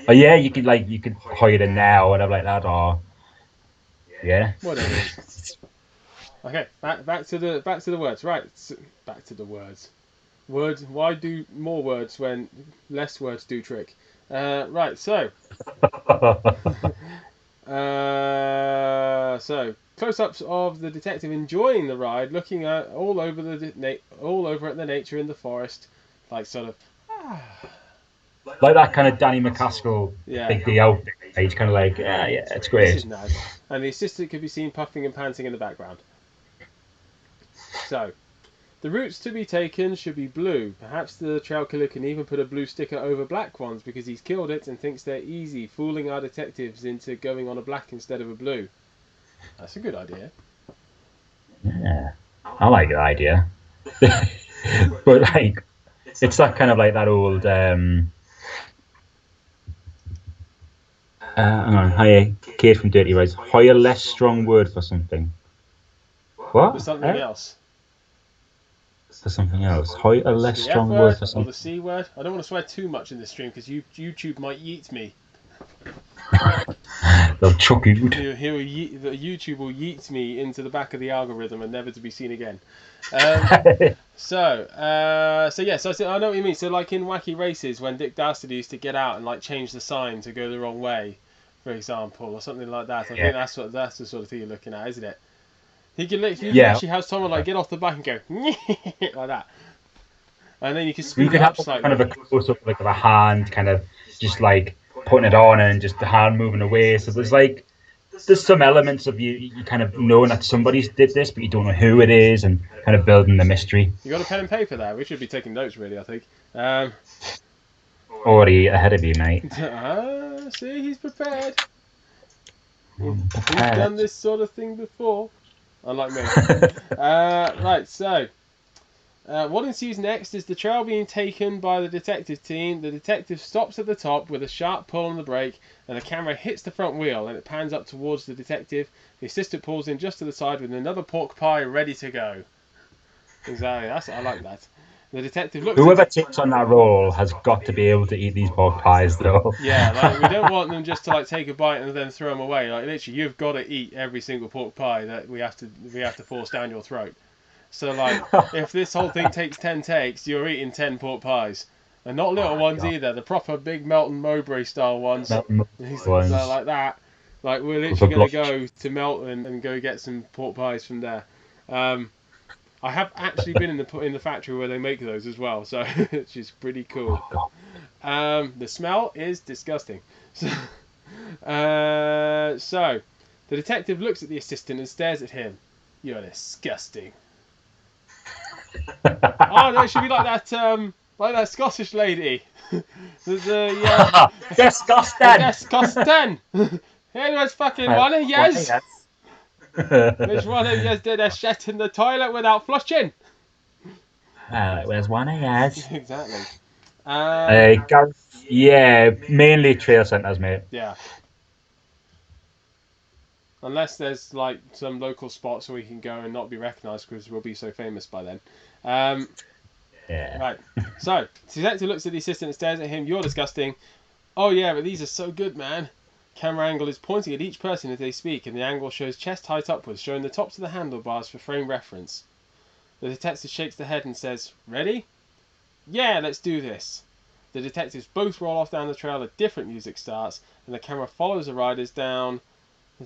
Oh yeah, you could hoy it in now or whatever like that, or Yeah. Whatever it is. Okay, back to the words. Right, back to the words. Words. Why do more words when less words do trick? Right. So. So close-ups of the detective enjoying the ride, looking at all over at the nature in the forest, like sort of. Like that kind of Danny McCaskill Yeah. big day out. He's kind of like, yeah, it's This great. is nice. And the assistant could be seen puffing and panting in the background. So, the routes to be taken should be blue. Perhaps the trail killer can even put a blue sticker over black ones because he's killed it and thinks they're easy, fooling our detectives into going on a black instead of a blue. That's a good idea. Yeah, I like that idea. But like, it's that kind of like that old. Hang on, hi, Kate from Dirty Rides. Hire less strong word for something. What? For something else. For something else. Hire a less The strong F word word for or something. the C word. I don't want to swear too much in this stream because YouTube might yeet me. They'll chuck you. YouTube will yeet me into the back of the algorithm and never to be seen again. So I know what you mean. So like in Wacky Races, when Dick Dastardly used to get out and like change the sign to go the wrong way, for example, or something like that. I think that's the sort of thing you're looking at, isn't it? He can literally have someone like get off the bike and go like that, and then you can speed it up slightly. Kind of a close up like of a hand, kind of just like putting it on and just the hand moving away. So there's some elements of you kind of knowing that somebody's did this, but you don't know who it is, and kind of building the mystery. You got a pen and paper there? We should be taking notes, really. I think. Already ahead of you, mate. See, he's prepared. He's done this sort of thing before, unlike me. Right, so. What ensues next is the trail being taken by the detective team. The detective stops at the top with a sharp pull on the brake, and the camera hits the front wheel, and it pans up towards the detective. The assistant pulls in just to the side with another pork pie ready to go. Exactly, I like that. The detective looks. Whoever takes on that role has got to be able to eat these pork pies, though. Yeah, like we don't want them just to like take a bite and then throw them away. Like literally, you've got to eat every single pork pie that we have to force down your throat. So like, if this whole thing takes 10 takes, you're eating 10 pork pies, and not little ones either. The proper big Melton Mowbray style ones, like that. Like we're literally going to go to Melton and go get some pork pies from there. I have actually been in the factory where they make those as well, so which is pretty cool. The smell is disgusting. So the detective looks at the assistant and stares at him. You're disgusting. Oh no, it should be like that Scottish lady. Disgusting. Disgusting. Here was fucking one of yous. Which one of yous did a shit in the toilet without flushing? It was one of yous. Exactly. Yeah, mainly trail centres, mate. Yeah. Unless there's like some local spots where we can go and not be recognised because we'll be so famous by then. Yeah. Right. So, the detective looks at the assistant and stares at him. You're disgusting. Oh yeah, but these are so good, man. Camera angle is pointing at each person as they speak, and the angle shows chest height upwards, showing the tops of the handlebars for frame reference. The detective shakes the head and says, "Ready? Yeah, let's do this." The detectives both roll off down the trail. A different music starts, and the camera follows the riders down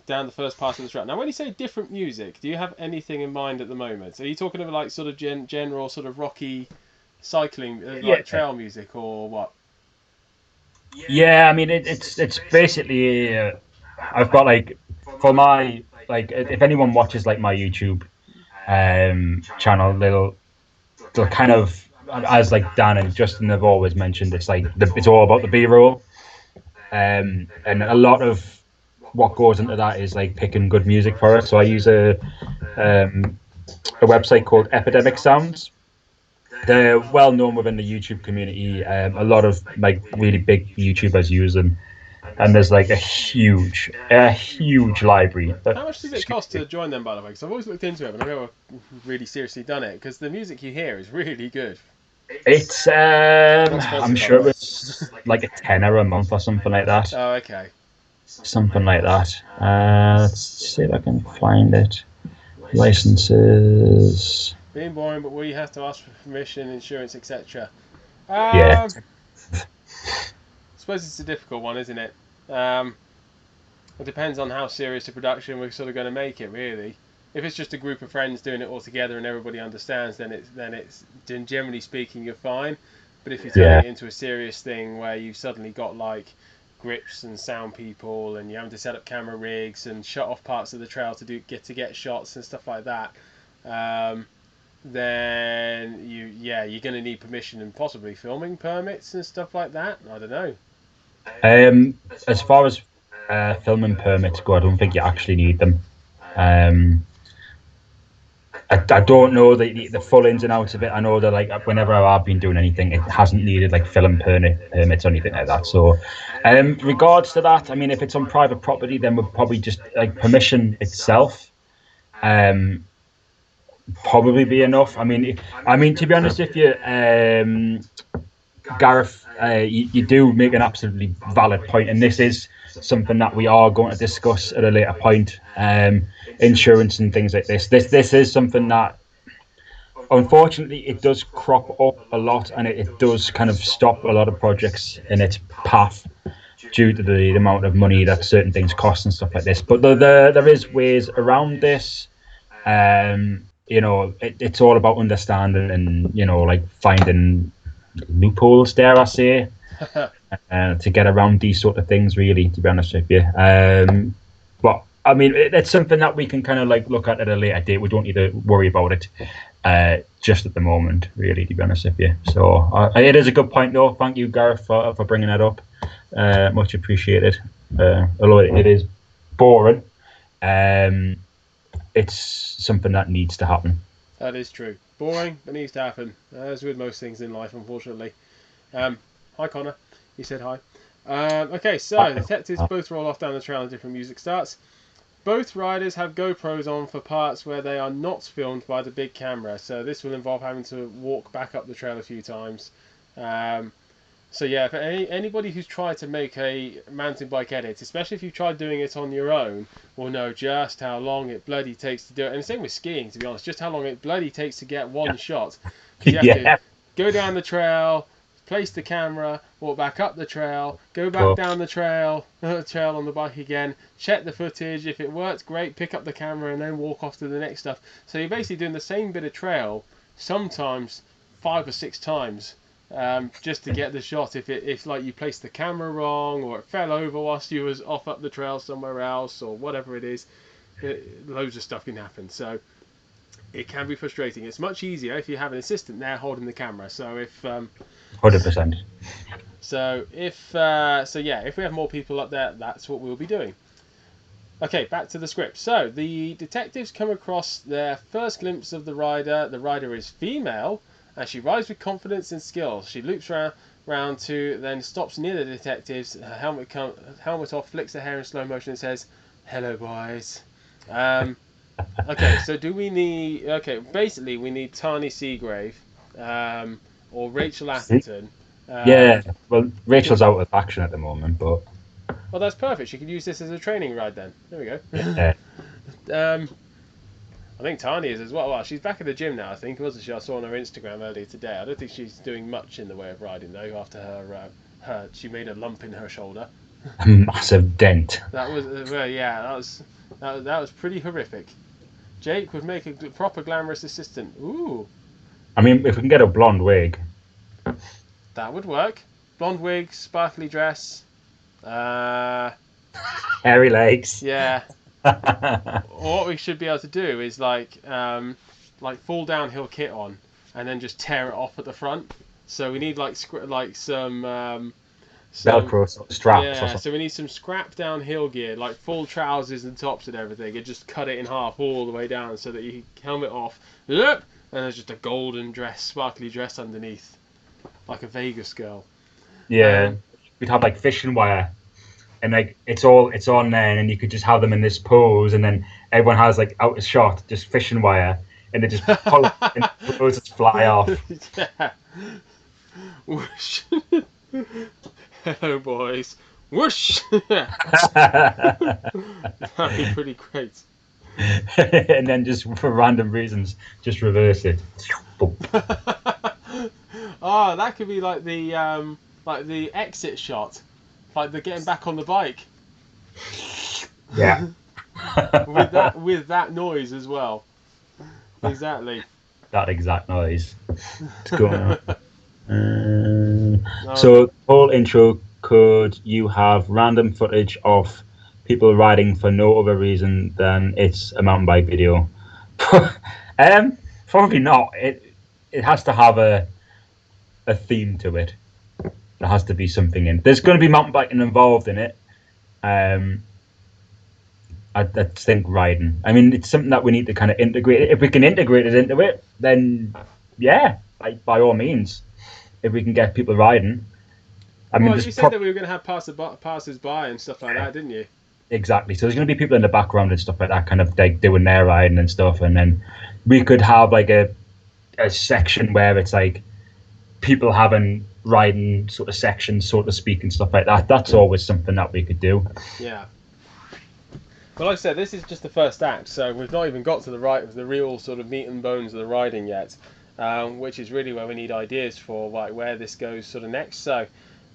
the first part of the trail. Now, when you say different music, do you have anything in mind at the moment? Are you talking about like sort of general sort of rocky cycling, like trail music, or what? Yeah, I mean it's basically I've got like for my like if anyone watches like my YouTube channel, they'll kind of, as like Dan and Justin have always mentioned, it's like it's all about the B-roll, and a lot of what goes into that is like picking good music for it. So I use a website called Epidemic Sounds. They're well known within the YouTube community. A lot of like really big YouTubers use them, and there's like a huge library. How much does it cost to join them, by the way? Because I've always looked into it, but I've never really seriously done it. Because the music you hear is really good. It's I'm sure it's like a tenner a month or something like that. Oh, okay. something like that. Let's see if I can find it. Licenses. Being boring, but we have to ask for permission, insurance, etc. Yeah. I suppose it's a difficult one, isn't it? It depends on how serious the production we're sort of going to make it, really. If it's just a group of friends doing it all together and everybody understands, then it's generally speaking you're fine. But if you're turning it into a serious thing where you've suddenly got like grips and sound people and you're having to set up camera rigs and shut off parts of the trail to get shots and stuff like that, then you're going to need permission and possibly filming permits and stuff like that. I don't know. As far as filming permits go, I don't think you actually need them. I don't know the full ins and outs of it. I know that like whenever I've been doing anything, it hasn't needed like film permits or anything like that. So, regards to that, I mean, if it's on private property, then we'll probably just like permission itself, probably be enough. I mean, to be honest with you, Gareth, you do make an absolutely valid point, and this is something that we are going to discuss at a later point. Insurance and things like this. This is something that, unfortunately, it does crop up a lot, and it does kind of stop a lot of projects in its path due to the amount of money that certain things cost and stuff like this. But there is ways around this. It's all about understanding and like finding loopholes, dare I say, to get around these sort of things. Really, to be honest with you, but I mean, it's something that we can kind of like look at a later date. We don't need to worry about it just at the moment, really, to be honest with you. So it is a good point, though. Thank you, Gareth, for bringing that up. Much appreciated. Although it is boring, it's something that needs to happen. That is true. Boring, but needs to happen. As with most things in life, unfortunately. Hi, Connor. He said hi. Okay, so the detectives both roll off down the trail and different music starts. Both riders have GoPros on for parts where they are not filmed by the big camera, so this will involve having to walk back up the trail a few times. So yeah, for anybody who's tried to make a mountain bike edit, especially if you've tried doing it on your own, will know just how long it bloody takes to do it. And the same with skiing, to be honest, just how long it bloody takes to get one shot. You have to go down the trail, place the camera, walk back up the trail, go back down the trail on the bike again, check the footage. If it works, great, pick up the camera and then walk off to the next stuff. So you're basically doing the same bit of trail, sometimes 5 or 6 times, just to get the shot. If like you placed the camera wrong, or it fell over whilst you was off up the trail somewhere else, or whatever it is, loads of stuff can happen. So it can be frustrating. It's much easier if you have an assistant there holding the camera. So if 100%. So if we have more people up there, that's what we'll be doing. Okay, back to the script. So the detectives come across their first glimpse of the rider. The rider is female, and she rides with confidence and skill. She loops round to, then stops near the detectives. Her helmet off, flicks her hair in slow motion, and says, "Hello, boys." Okay, so do we need... Okay, basically we need Tani Seagrave, or Rachel Atherton. Yeah, well, Rachel's out of action at the moment, but... Well, that's perfect. She could use this as a training ride then. There we go. Yeah. I think Tani is as well. Well, she's back at the gym now, I think, wasn't she? I saw on her Instagram earlier today. I don't think she's doing much in the way of riding, though, after her she made a lump in her shoulder. A massive dent. That was... that was pretty horrific. Jake would make a proper glamorous assistant. Ooh. I mean, if we can get a blonde wig. That would work. Blonde wig, sparkly dress. Hairy legs. Yeah. What we should be able to do is like full downhill kit on, and then just tear it off at the front. So we need some Velcro straps. Yeah, or something. so we need some scrap downhill gear, like full trousers and tops and everything, and just cut it in half all the way down so that you helmet off, and there's just a golden dress, sparkly dress underneath, like a Vegas girl. Yeah, we'd have like fishing wire, and like it's on there, and you could just have them in this pose, and then everyone has like out of shot, just fishing wire, and they just pull it, and the clothes just fly off. Yeah. Hello, boys. Whoosh! That'd be pretty great. And then just for random reasons, just reverse it. Oh, that could be like the exit shot, like the getting back on the bike. Yeah. with that noise as well. Exactly. That exact noise. It's going on. So the whole intro, could you have random footage of people riding for no other reason than it's a mountain bike video? Probably not. It has to have a theme to it. There has to be something in. There's going to be mountain biking involved in it. I think riding. I mean, it's something that we need to kind of integrate. If we can integrate it into it, then yeah, like, by all means. If we can get people riding. I mean, you said that we were going to have passers by and stuff like that, didn't you? Exactly. So there's going to be people in the background and stuff like that, kind of like doing their riding and stuff, and then we could have like a section where it's like people having riding sort of sections, so to speak, and stuff like that. That's always something that we could do. Yeah. But like I said, this is just the first act, so we've not even got to the real sort of meat and bones of the riding yet, which is really where we need ideas for like where this goes sort of next. So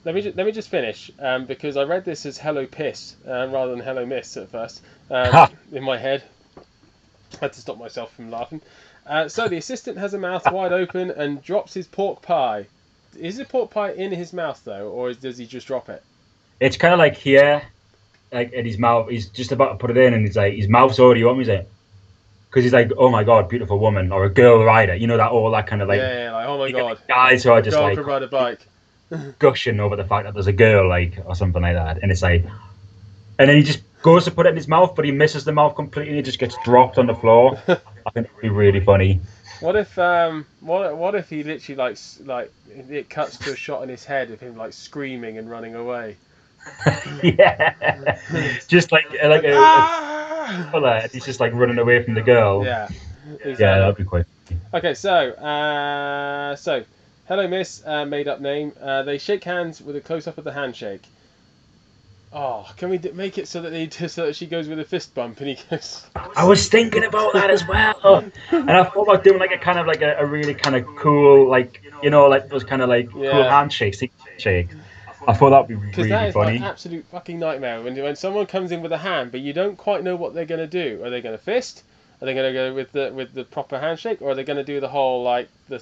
let me just finish because I read this as Hello Piss rather than Hello Miss at first in my head. I had to stop myself from laughing. So the assistant has a mouth wide open and drops his pork pie. Is the pork pie in his mouth though, or does he just drop it? It's kind of like here. Like in his mouth, he's just about to put it in, and he's like, his mouth's already open, is it? Because he's like, oh my god, beautiful woman, or a girl rider, you know, that kind of like, yeah, like oh my god, guys who are just like could ride a bike, gushing over the fact that there's a girl, like, or something like that, and it's like, and then he just goes to put it in his mouth, but he misses the mouth completely, and it just gets dropped on the floor. I think it'd be really funny. What if what if he literally like it cuts to a shot in his head of him like screaming and running away? Yeah, just like he's just like running away from the girl. Yeah, exactly. Yeah, that'd be quite funny. Okay, so hello miss, made up name. They shake hands with a close up of the handshake. Oh, can we make it so that she goes with a fist bump and he goes? I was thinking about that as well, and I thought about doing like a kind of like a really kind of cool, like, you know, like those kind of like cool handshakes. I thought that'd be really funny. Because that is like absolute fucking nightmare when someone comes in with a hand, but you don't quite know what they're gonna do. Are they gonna fist? Are they gonna go with the proper handshake, or are they gonna do the whole like the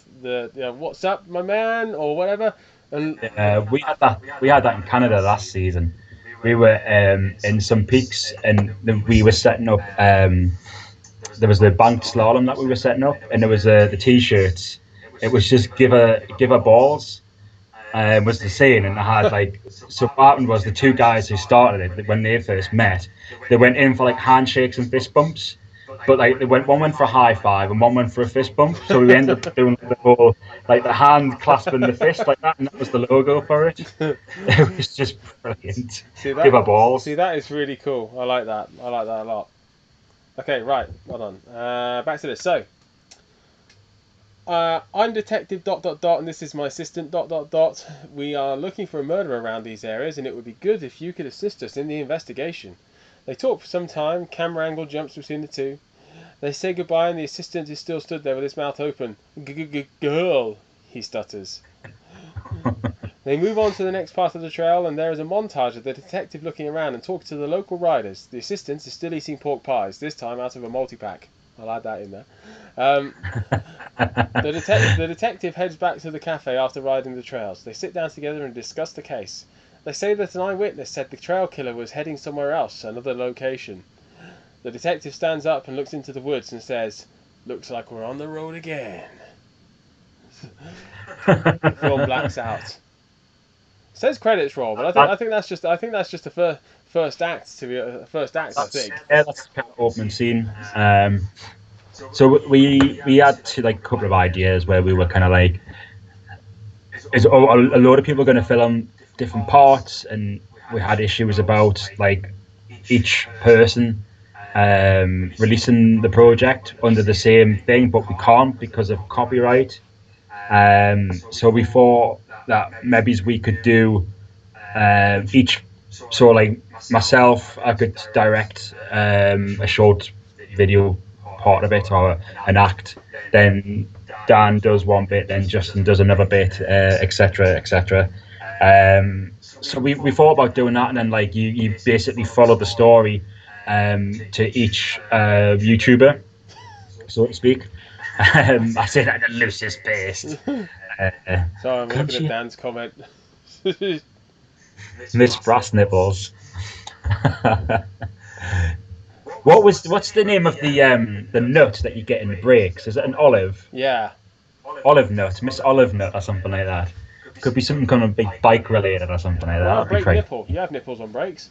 you know, what's up, my man, or whatever? And we had that in Canada last season. We were in some peaks, and we were setting up. There was the banked slalom that we were setting up, and there was the t-shirts. It was just give her balls. Was the saying, and I had like, so what happened was the two guys who started it, when they first met, they went in for like handshakes and fist bumps, but like one went for a high five and one went for a fist bump, so we ended up doing the whole like the hand clasping the fist like that, and that was the logo for it. It was just brilliant. Give her balls. See, that is really cool. I like that a lot. Okay, right, well done. Back to this. So I'm detective ... and this is my assistant ... We are looking for a murderer around these areas, and it would be good if you could assist us in the investigation. They talk for some time. Camera angle jumps between the two. They say goodbye, and the assistant is still stood there with his mouth open. Girl, he stutters. They move on to the next part of the trail, and there is a montage of the detective looking around and talking to the local riders. The assistant is still eating pork pies, this time out of a multi-pack. I'll add that in there. The detective heads back to the cafe after riding the trails. They sit down together and discuss the case. They say that an eyewitness said the trail killer was heading somewhere else, another location. The detective stands up and looks into the woods and says, "Looks like we're on the road again." Film blacks out. Says credits roll, but I think that's just a first act to be a first act. I think. Yeah, that's the kind of opening scene. So we had like a couple of ideas where we were kind of like, is a lot of people going to film different parts, and we had issues about like each person releasing the project under the same thing, but we can't because of copyright. So we thought that maybe we could do each so like myself, I could direct a short video part of it or an act. Then Dan does one bit, then Justin does another bit, etc., etc. So we thought about doing that, and then like you basically follow the story to each YouTuber, so to speak. I say that in the loosest based. Sorry, I'm looking at Dan's comment. Miss Brass Nipples. What's the name of the nut that you get in the brakes? Is it an olive? Yeah. Olive nut, Miss Olive Nut or something like that. Could be something kind of big bike related or something like that. Brake nipple. You have nipples on brakes.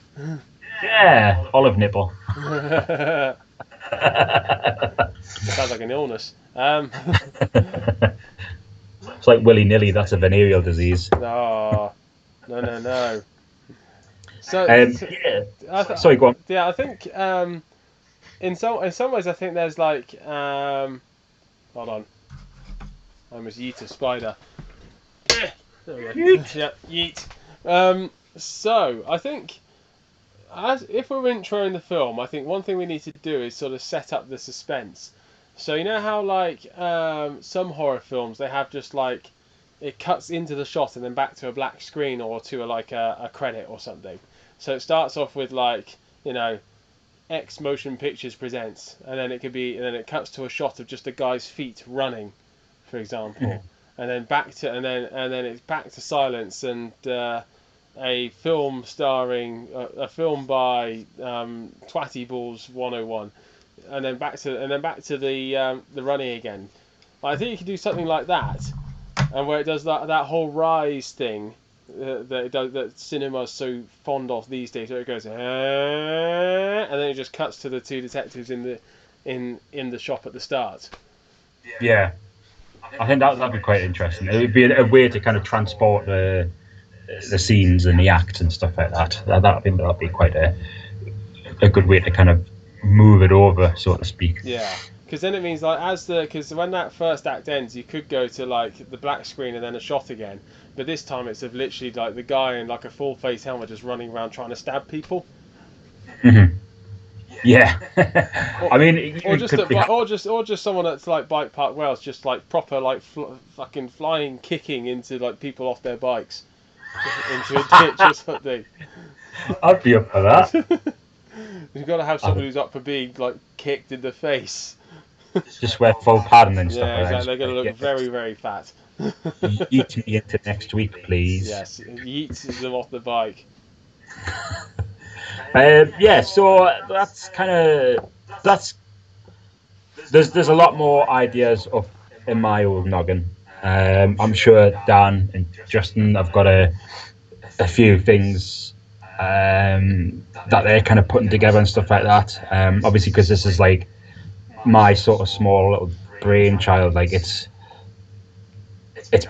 Yeah, olive nipple. Sounds like an illness. It's like willy-nilly, that's a venereal disease. No. So, yeah. Sorry, go on. Yeah, I think in some ways I think there's like hold on. I almost yeet a spider. There we go. Yeet. Yeah, yeet. So I think if we're introing the film, I think one thing we need to do is sort of set up the suspense. So you know how like some horror films, they have just like it cuts into the shot and then back to a black screen or to a credit or something. So it starts off with like, you know, X Motion Pictures presents, and then it cuts to a shot of just a guy's feet running, for example, and then it's back to silence and a film starring a film by Twatty Balls 101, and then back to the running again. I think you could do something like that, and where it does that whole rise thing that cinema is so fond of these days. So it goes, and then it just cuts to the two detectives in the shop at the start. Yeah, I think that'd be quite interesting. It would be a way to kind of transport the scenes and the acts and stuff like that. That'd be quite a good way to kind of move it over, so to speak. Yeah. Because then it means like because when that first act ends, you could go to like the black screen and then a shot again, but this time it's of literally like the guy in like a full face helmet just running around trying to stab people. Mm-hmm. Yeah, I mean, or just someone that's like Bike Park Wales, just like proper like fucking flying kicking into like people off their bikes into a ditch or something. I'd be up for that. You've got to have someone who's up for being like kicked in the face. Just wear full padding and stuff. Yeah, exactly. They're going to look very, very fat. Yeet me into next week, please. Yes, yeet them off the bike. Yeah, so that's kind of There's a lot more ideas up in my old noggin. I'm sure Dan and Justin have got a few things that they're kind of putting together and stuff like that. Obviously, because this is like my sort of small little brainchild, like it's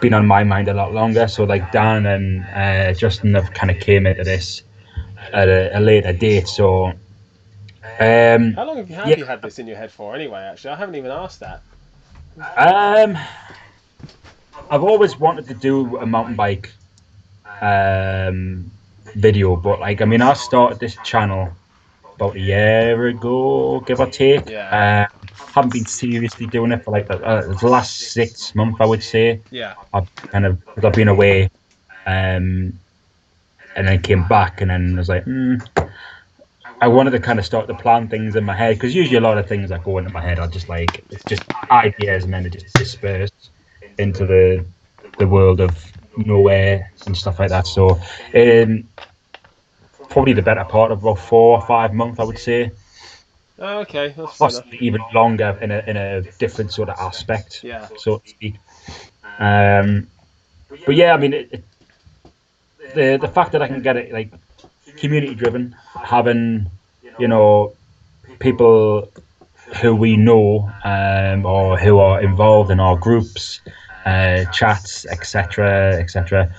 been on my mind a lot longer. So like Dan and Justin have kind of came into this at a later date. So how long have you had this in your head for anyway? Actually, I haven't even asked that. I've always wanted to do a mountain bike video, but like, I mean, I started this channel about a year ago, give or take. Yeah. Haven't been seriously doing it for like the last 6 months, I would say. Yeah. I've been away, and then came back, and then I was like, I wanted to kind of start to plan things in my head, because usually a lot of things that go into my head are just like, it's just ideas, and then they just disperse into the world of nowhere and stuff like that. So probably the better part of about 4 or 5 months, I would say. Oh, okay, that's possibly even longer in a different sort of aspect, yeah, so to speak. But yeah, I mean, the fact that I can get it like community driven, having, you know, people who we know or who are involved in our groups, chats, etc.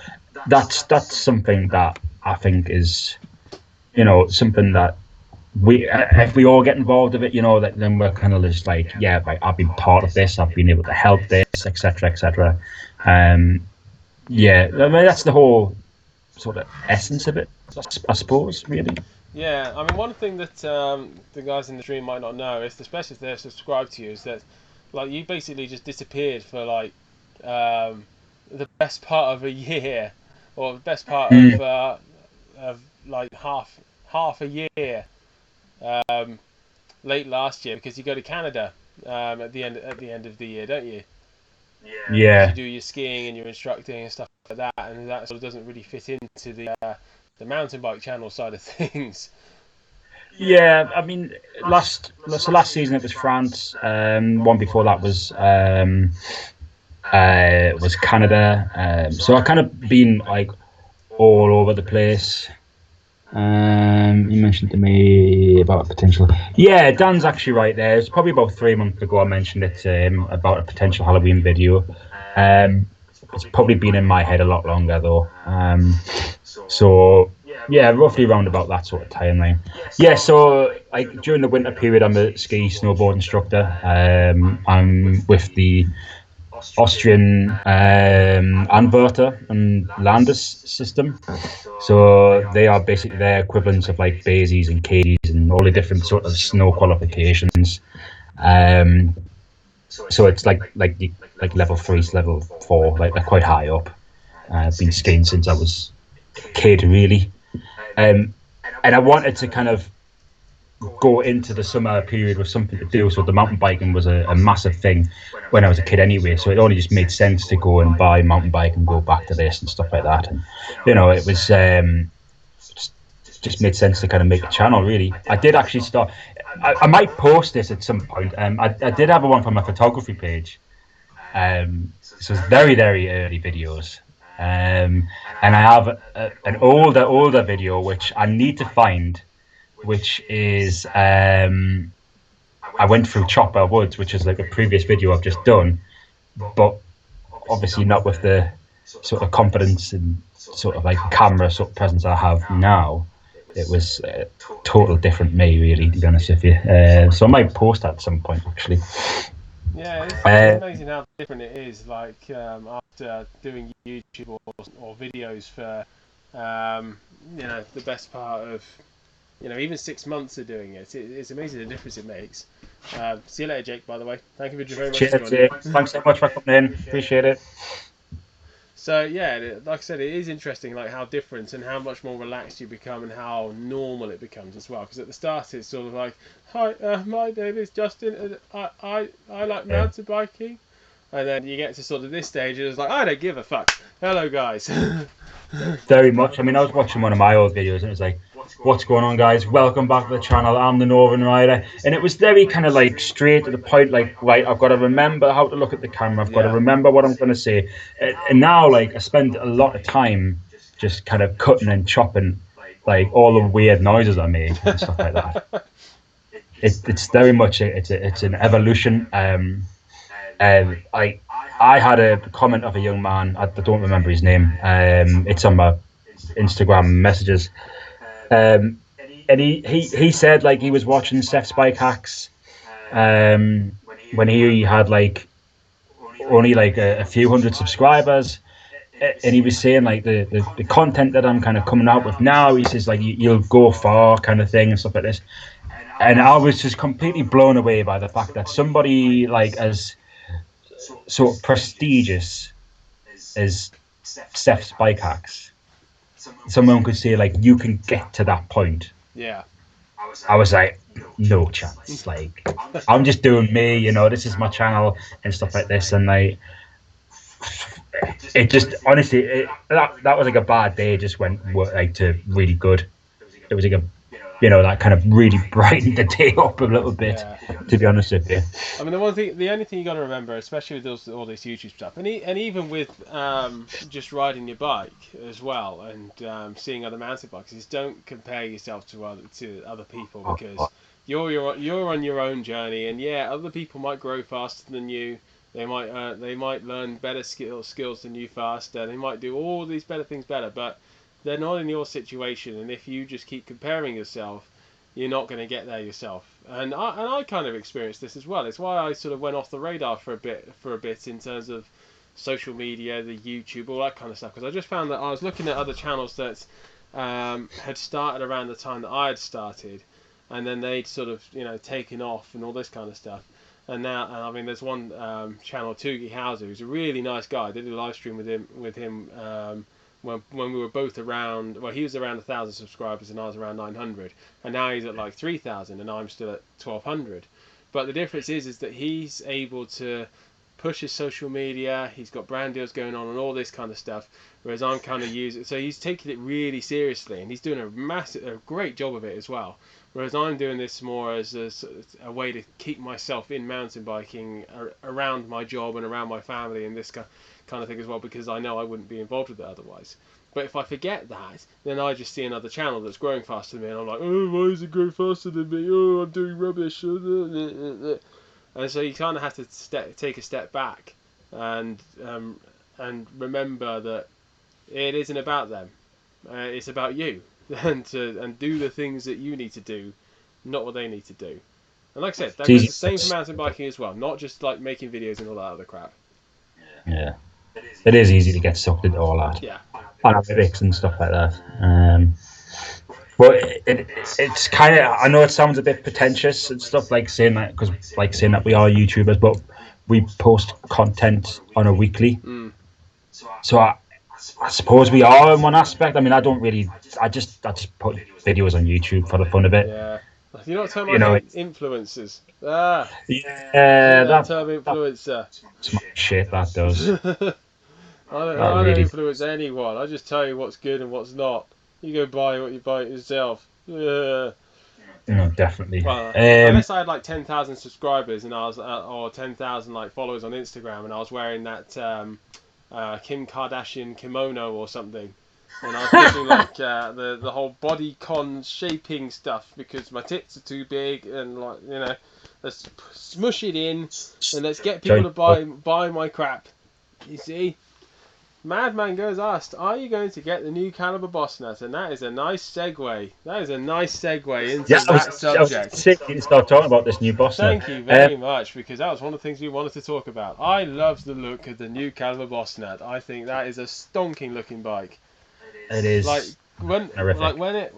That's something that I think is, you know, something that if we all get involved with it, you know, then we're kind of just like, yeah, like, I've been part of this, I've been able to help this, etc. Yeah, I mean, that's the whole sort of essence of it, I suppose, really. Yeah, I mean, one thing that the guys in the stream might not know is, especially if they're subscribed to you, is that like you basically just disappeared for like the best part of a year, or the best part of like half a year, um, late last year, because you go to Canada at the end of the year, don't you? Because Yeah. you do your skiing and your instructing and stuff like that, and that sort of doesn't really fit into the mountain bike channel side of things. Yeah, I mean, last season it was France. One before that was Canada. So I kind of been like all over the place. You mentioned to me about a potential. Yeah, Dan's actually right there. It's probably about 3 months ago I mentioned it to him about a potential Halloween video. It's probably been in my head a lot longer though. So yeah, roughly around about that sort of timeline. Yeah, so like during the winter period, I'm a ski snowboard instructor. I'm with the Austrian Anwärter and Landes system. So they are basically their equivalents of like Baisies and Cadies and all the different sort of snow qualifications. Um, so it's like level 3 to level 4, like they're quite high up. I've been skiing since I was a kid, really. And I wanted to kind of go into the summer period with something to do. So the mountain biking was a massive thing when I was a kid anyway. So it only just made sense to go and buy a mountain bike and go back to this and stuff like that. And, it was just made sense to kind of make a channel, really. I did actually start, I might post this at some point. I did have one for my photography page. This was very, very early videos. And I have an older video, which I need to find, which is I went through Chopper Woods, which is like a previous video I've just done, but obviously not with the sort of confidence and sort of like camera sort of presence I have now. It was a total different me, really, to be honest with you. So I might post that at some point, actually. Yeah, it's amazing how different it is. Like after doing YouTube or videos for the best part of even 6 months of doing it, it's amazing the difference it makes. See you later, Jake. By the way, thank you very much for joining. Thanks so much for coming in. Appreciate it. So yeah, like I said, it is interesting, like how different and how much more relaxed you become and how normal it becomes as well. Because at the start, it's sort of like, "Hi, my name is Justin. And I like mountain biking," and then you get to sort of this stage, and it's like, "I don't give a fuck. Hello, guys." Very much. I mean, I was watching one of my old videos, and it was like, "What's going on, guys? Welcome back to the channel. I'm the Northern Rider," and it was very kind of like straight to the point. Like, right, I've got to remember how to look at the camera. I've got to remember what I'm going to say. And now, like, I spend a lot of time just kind of cutting and chopping, like all the weird noises I make and stuff like that. It's very much it's an evolution. I had a comment of a young man. I don't remember his name. It's on my Instagram messages. And he said like he was watching Seth's Bike Hacks when he had like only like a few hundred subscribers, and he was saying like the content that I'm kind of coming out with now, he says like you'll go far kind of thing and stuff like this. And I was just completely blown away by the fact that somebody like as sort of prestigious as Seth's Bike Hacks, someone could say like you can get to that point. Yeah. I was like, no chance. Like, I'm just doing me, this is my channel and stuff like this. And like, it just honestly, that was like a bad day. It just went like to really good. It was like that kind of really brightened the day up a little bit, to be honest with you. I mean, the only thing you got to remember, especially with all this YouTube stuff, and even with just riding your bike as well, and seeing other mountain bikes, is don't compare yourself to other people, because you're on your own journey, and other people might grow faster than you. They might learn better skills than you faster. They might do all these better things better, but they're not in your situation, and if you just keep comparing yourself, you're not going to get there yourself. And I kind of experienced this as well. It's why I sort of went off the radar for a bit in terms of social media, the YouTube, all that kind of stuff. Because I just found that I was looking at other channels that had started around the time that I had started, and then they'd sort of taken off and all this kind of stuff. And now, I mean, there's one channel, Toogie Howser, who's a really nice guy. I did a live stream with him when we were both around. Well, he was around 1,000 subscribers and I was around 900, and now he's at like 3,000 and I'm still at 1,200. But the difference is that he's able to push his social media. He's got brand deals going on and all this kind of stuff. Whereas I'm kind of using, so he's taking it really seriously and he's doing a great job of it as well. Whereas I'm doing this more as a way to keep myself in mountain biking around my job and around my family and this kind of thing as well, because I know I wouldn't be involved with it otherwise. But if I forget that, then I just see another channel that's growing faster than me and I'm like, oh, why is it growing faster than me? Oh, I'm doing rubbish. And so you kind of have to take a step back and remember that it isn't about them. It's about you. And do the things that you need to do, not what they need to do. And like I said, that goes the same for mountain biking as well, not just like making videos and all that other crap. Yeah, it is easy to get sucked into all that. Yeah. Analytics and stuff like that. But it's kind of, I know it sounds a bit pretentious and stuff, like saying that, because like saying that we are YouTubers, but we post content on a weekly. So I suppose we are in one aspect. I mean, I just put videos on YouTube for the fun of it. Yeah. You're not talking about influencers. Yeah, that term influencer. It's my shit, that does. I don't influence anyone. I just tell you what's good and what's not. You go buy what you buy yourself. Yeah. No, definitely. Well, unless I had like 10,000 subscribers and I was, or 10,000 like followers on Instagram, and I was wearing that Kim Kardashian kimono or something, and I was pushing like the whole bodycon shaping stuff because my tits are too big, and like let's smush it in and let's get people to buy my crap. You see. Madman Goes asked, are you going to get the new Caliber Boss Nut? And that is a nice segue. That is a nice segue into that subject. I was sick to start talking about this new Boss Nut. Thank you very much, because that was one of the things we wanted to talk about. I love the look of the new Caliber Boss Nut. I think that is a stonking looking bike. It is. Like when the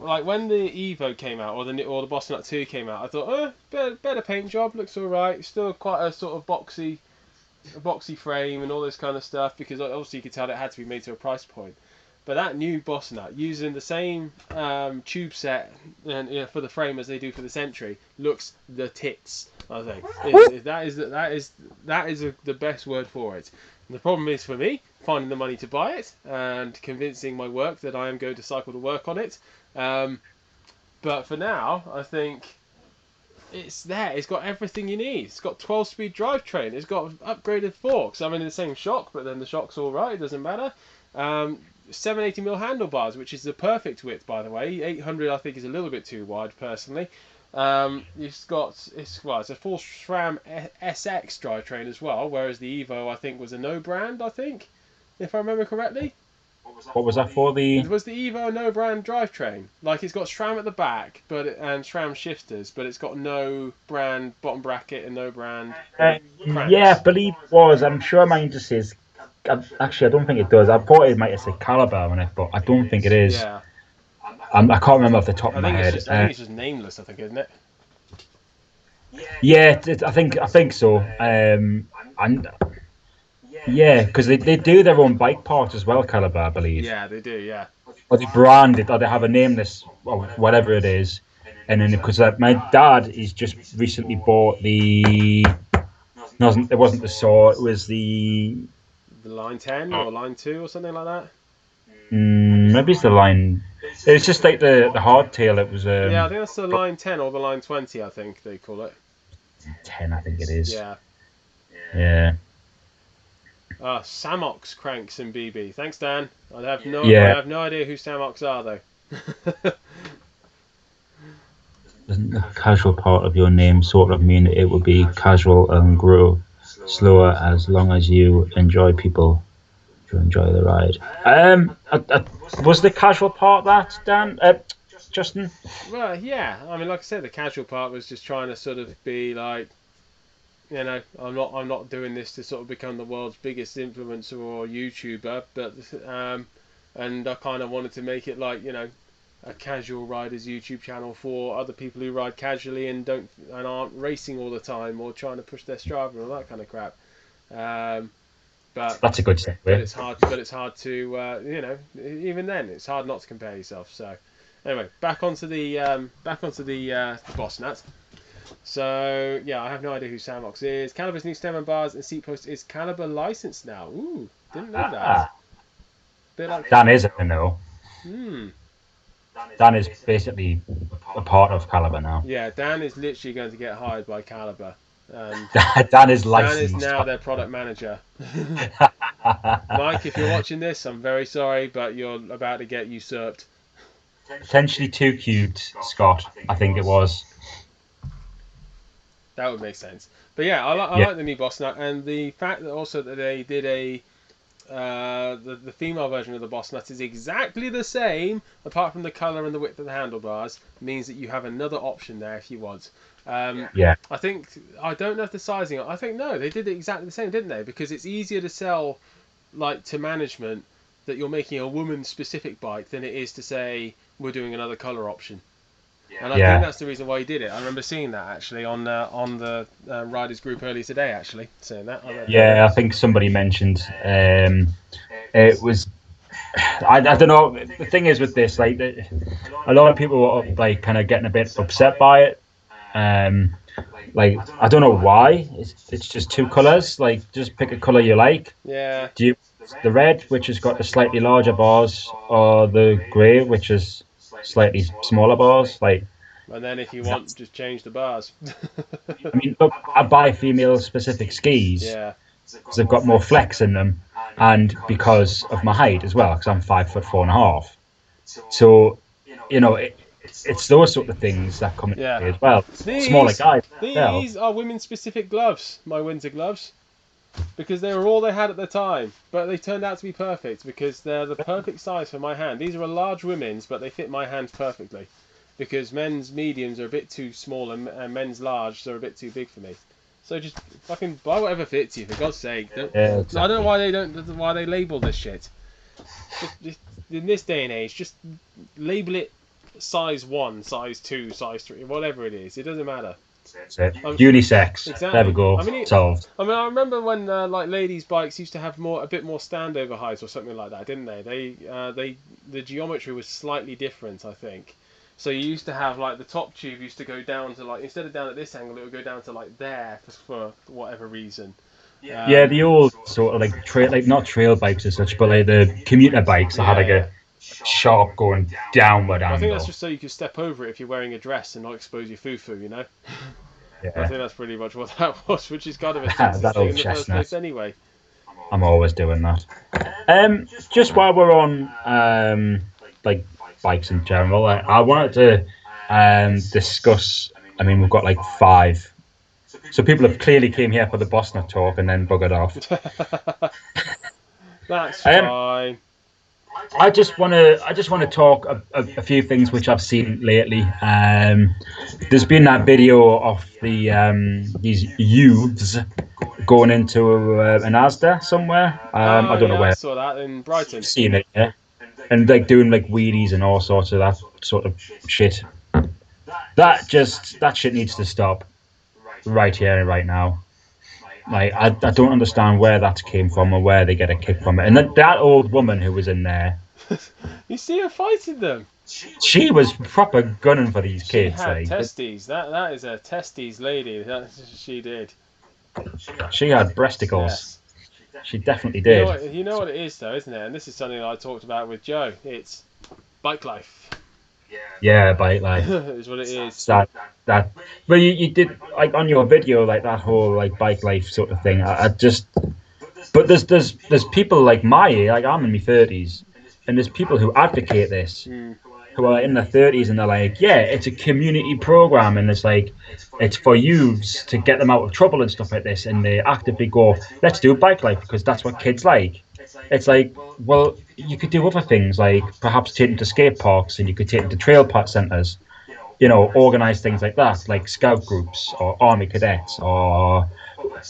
Evo came out, or the Boss Nut 2 came out, I thought, better paint job, looks alright. Still quite a sort of boxy frame and all this kind of stuff, because obviously you could tell it had to be made to a price point. But that new Boss Nut, using the same tube set and for the frame as they do for the Century, looks the tits. I think that is the best word for it. And the problem is for me finding the money to buy it and convincing my work that I am going to cycle to work on it. But for now, I think it's there. It's got everything you need. It's got 12-speed drivetrain. It's got upgraded forks. I'm in the same shock, but then the shock's all right. It doesn't matter. 780mm handlebars, which is the perfect width, by the way. 800, I think, is a little bit too wide, personally. It's a full SRAM SX drivetrain as well, whereas the Evo, I think, was a no brand. I think, if I remember correctly. What was that for? It was the Evo no brand drivetrain. Like, it's got SRAM at the back, and SRAM shifters, but it's got no brand bottom bracket and no brand. Yeah, I believe it was. I'm sure mine just says. Actually, I don't think it does. I thought it might have said Caliber on it, but I don't think it is. Yeah. I can't remember off the top of my head. I think it's just nameless. I think, isn't it? Yeah, I think so. And yeah, because they do their own bike parts as well, Caliber, I believe. Yeah, they do. Yeah. Or they brand it, or they have a name or whatever it is. And then because my dad has just recently bought it wasn't the Saw, it was the Line 10 or Line 2 or something like that. Maybe it's the Line. It was just like the hardtail. It was. Yeah, I think that's the Line 10 or the Line 20. I think they call it. 10, I think it is. Yeah. Yeah. Samox cranks and BB. Thanks, Dan. I have no idea who Samox are though. Doesn't the casual part of your name sort of mean it would be casual and grow slower as long as you enjoy people to enjoy the ride? Was the casual part that, Dan? Justin? Well, yeah. I mean, like I said, the casual part was just trying to sort of be like, you know, I'm not doing this to sort of become the world's biggest influencer or YouTuber, but and I kind of wanted to make it like, you know, a casual riders YouTube channel for other people who ride casually and aren't racing all the time or trying to push their Strava and all that kind of crap. But That's a good segue. But it's hard to you know, even then it's hard not to compare yourself. So anyway, back onto the boss nuts. So yeah, I have no idea who Sandbox is. Caliber's new stem and bars and seat post is Caliber licensed now. Ooh, didn't know that. Bit like Dan is in the know. Hmm. Dan is basically a part of Caliber now. Yeah, Dan is literally going to get hired by Caliber. Dan is licensed. Dan is now their product manager. Mike, if you're watching this, I'm very sorry, but you're about to get usurped. Potentially 2 cubed, Scott, I think it was. That would make sense. But yeah, I like the new boss nut, and the fact that also that they did the female version of the boss nut is exactly the same, apart from the colour and the width of the handlebars, means that you have another option there if you want. Yeah. I don't know if the sizing. I think no, they did it exactly the same, didn't they? Because it's easier to sell, like, to management that you're making a woman-specific bike than it is to say we're doing another colour option. And I think that's the reason why he did it. I remember seeing that actually on the riders group earlier today. Actually, saying that. I think somebody mentioned it was. I don't know. The thing is with this, like, a lot of people are like kind of getting a bit upset by it. Like, I don't know why. It's just 2 colours. Like, just pick a colour you like. Yeah. Do you the red, which has got the slightly larger bars, or the grey, which is slightly smaller bars? Like, and then if you want, just change the bars. I mean, look, I buy female-specific skis. Yeah. Because they've got more flex in them, and because of my height as well, because I'm 5'4.5". So, you know, it's those sort of things that come into play as well. Smaller guys. These are women-specific gloves, my winter gloves, because they were all they had at the time. But they turned out to be perfect because they're the perfect size for my hand. These are large women's, but they fit my hand perfectly. Because men's mediums are a bit too small and men's large are a bit too big for me. So just fucking buy whatever fits you, for God's sake. Exactly. I don't know why they label this shit. Just in this day and age, just label it size 1, size 2, size 3, whatever it is. It doesn't matter. Unisex. Exactly. There we go. Solved. I mean, I remember when like ladies' bikes used to have a bit more standover height or something like that, didn't they? The geometry was slightly different, I think. So you used to have, like, the top tube used to go down to, like, instead of down at this angle, it would go down to, like, there for whatever reason. Yeah, the old sort of like not trail bikes as such, but like the commuter bikes that had like a sharp going downward angle. I think that's just so you can step over it if you're wearing a dress and not expose your foo-foo, you know? Yeah. I think that's pretty much what that was, which is kind of a that thing old in the first place anyway. I'm always doing that. Just while we're on like bikes in general, I wanted to discuss. I mean, we've got like 5. So people have clearly came here for the boss nut talk and then buggered off. That's fine. I just want to talk a few things which I've seen lately. There's been that video of these youths going into an Asda somewhere. I don't know where. I saw that in Brighton. I've seen it, yeah. And like doing like wheelies and all sorts of that sort of shit. That shit needs to stop right here and right now. Like, I don't understand where that came from or where they get a kick from it. And that old woman who was in there, you see her fighting them. She was proper gunning for these kids. She had testes. That is a testes lady. She did. She had breasticles. Yes. She definitely did. You know what it is, though, isn't it? And this is something I talked about with Joe. It's bike life. Yeah, bike life. Is what it is. That. Well, you did, like, on your video, like, that whole, like, bike life sort of thing. I just. But there's people like my age, like I'm in my 30s, and there's people who advocate this, who are in their 30s, and they're like, yeah, it's a community program, and it's like, it's for youths to get them out of trouble and stuff like this, and they actively go, let's do bike life because that's what kids like. It's like, well, you could do other things, like perhaps take them to skate parks, and you could take them to trail park centres, you know, organise things like that, like scout groups or army cadets or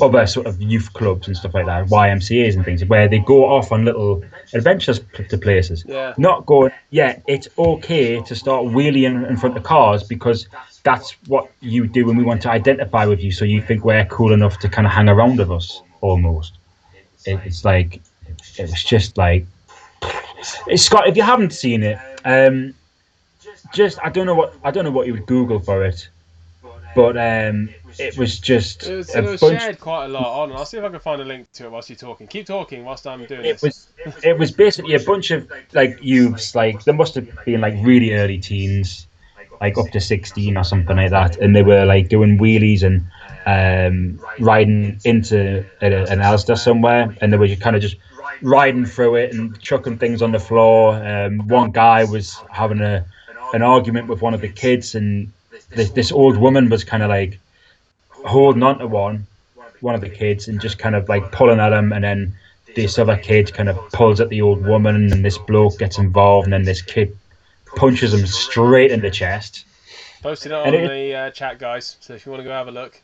other sort of youth clubs and stuff like that, YMCA's and things, where they go off on little adventures to places. Yeah. Not going, yeah, it's okay to start wheeling in front of cars because that's what you do when we want to identify with you. So you think we're cool enough to kind of hang around with us almost. It's like, it was just like, Scott, if you haven't seen it, just I don't know what you would Google for it, but it was just It was bunch. shared quite a lot on. I'll see if I can find a link to it whilst you're talking. Keep talking whilst I'm doing It this. was basically a bunch of like youths, like there must have been like really early teens, like up to 16 or something like that, and they were like doing wheelies and riding into an Asda somewhere, and they were kind of just riding through it and chucking things on the floor. One guy was having an argument with one of the kids, and this old woman was kind of like holding on to one of the kids and just kind of like pulling at him, and then this other kid kind of pulls at the old woman, and this bloke gets involved, and then this kid punches him straight in the chest. Posting it on the chat, guys, so if you want to go have a look.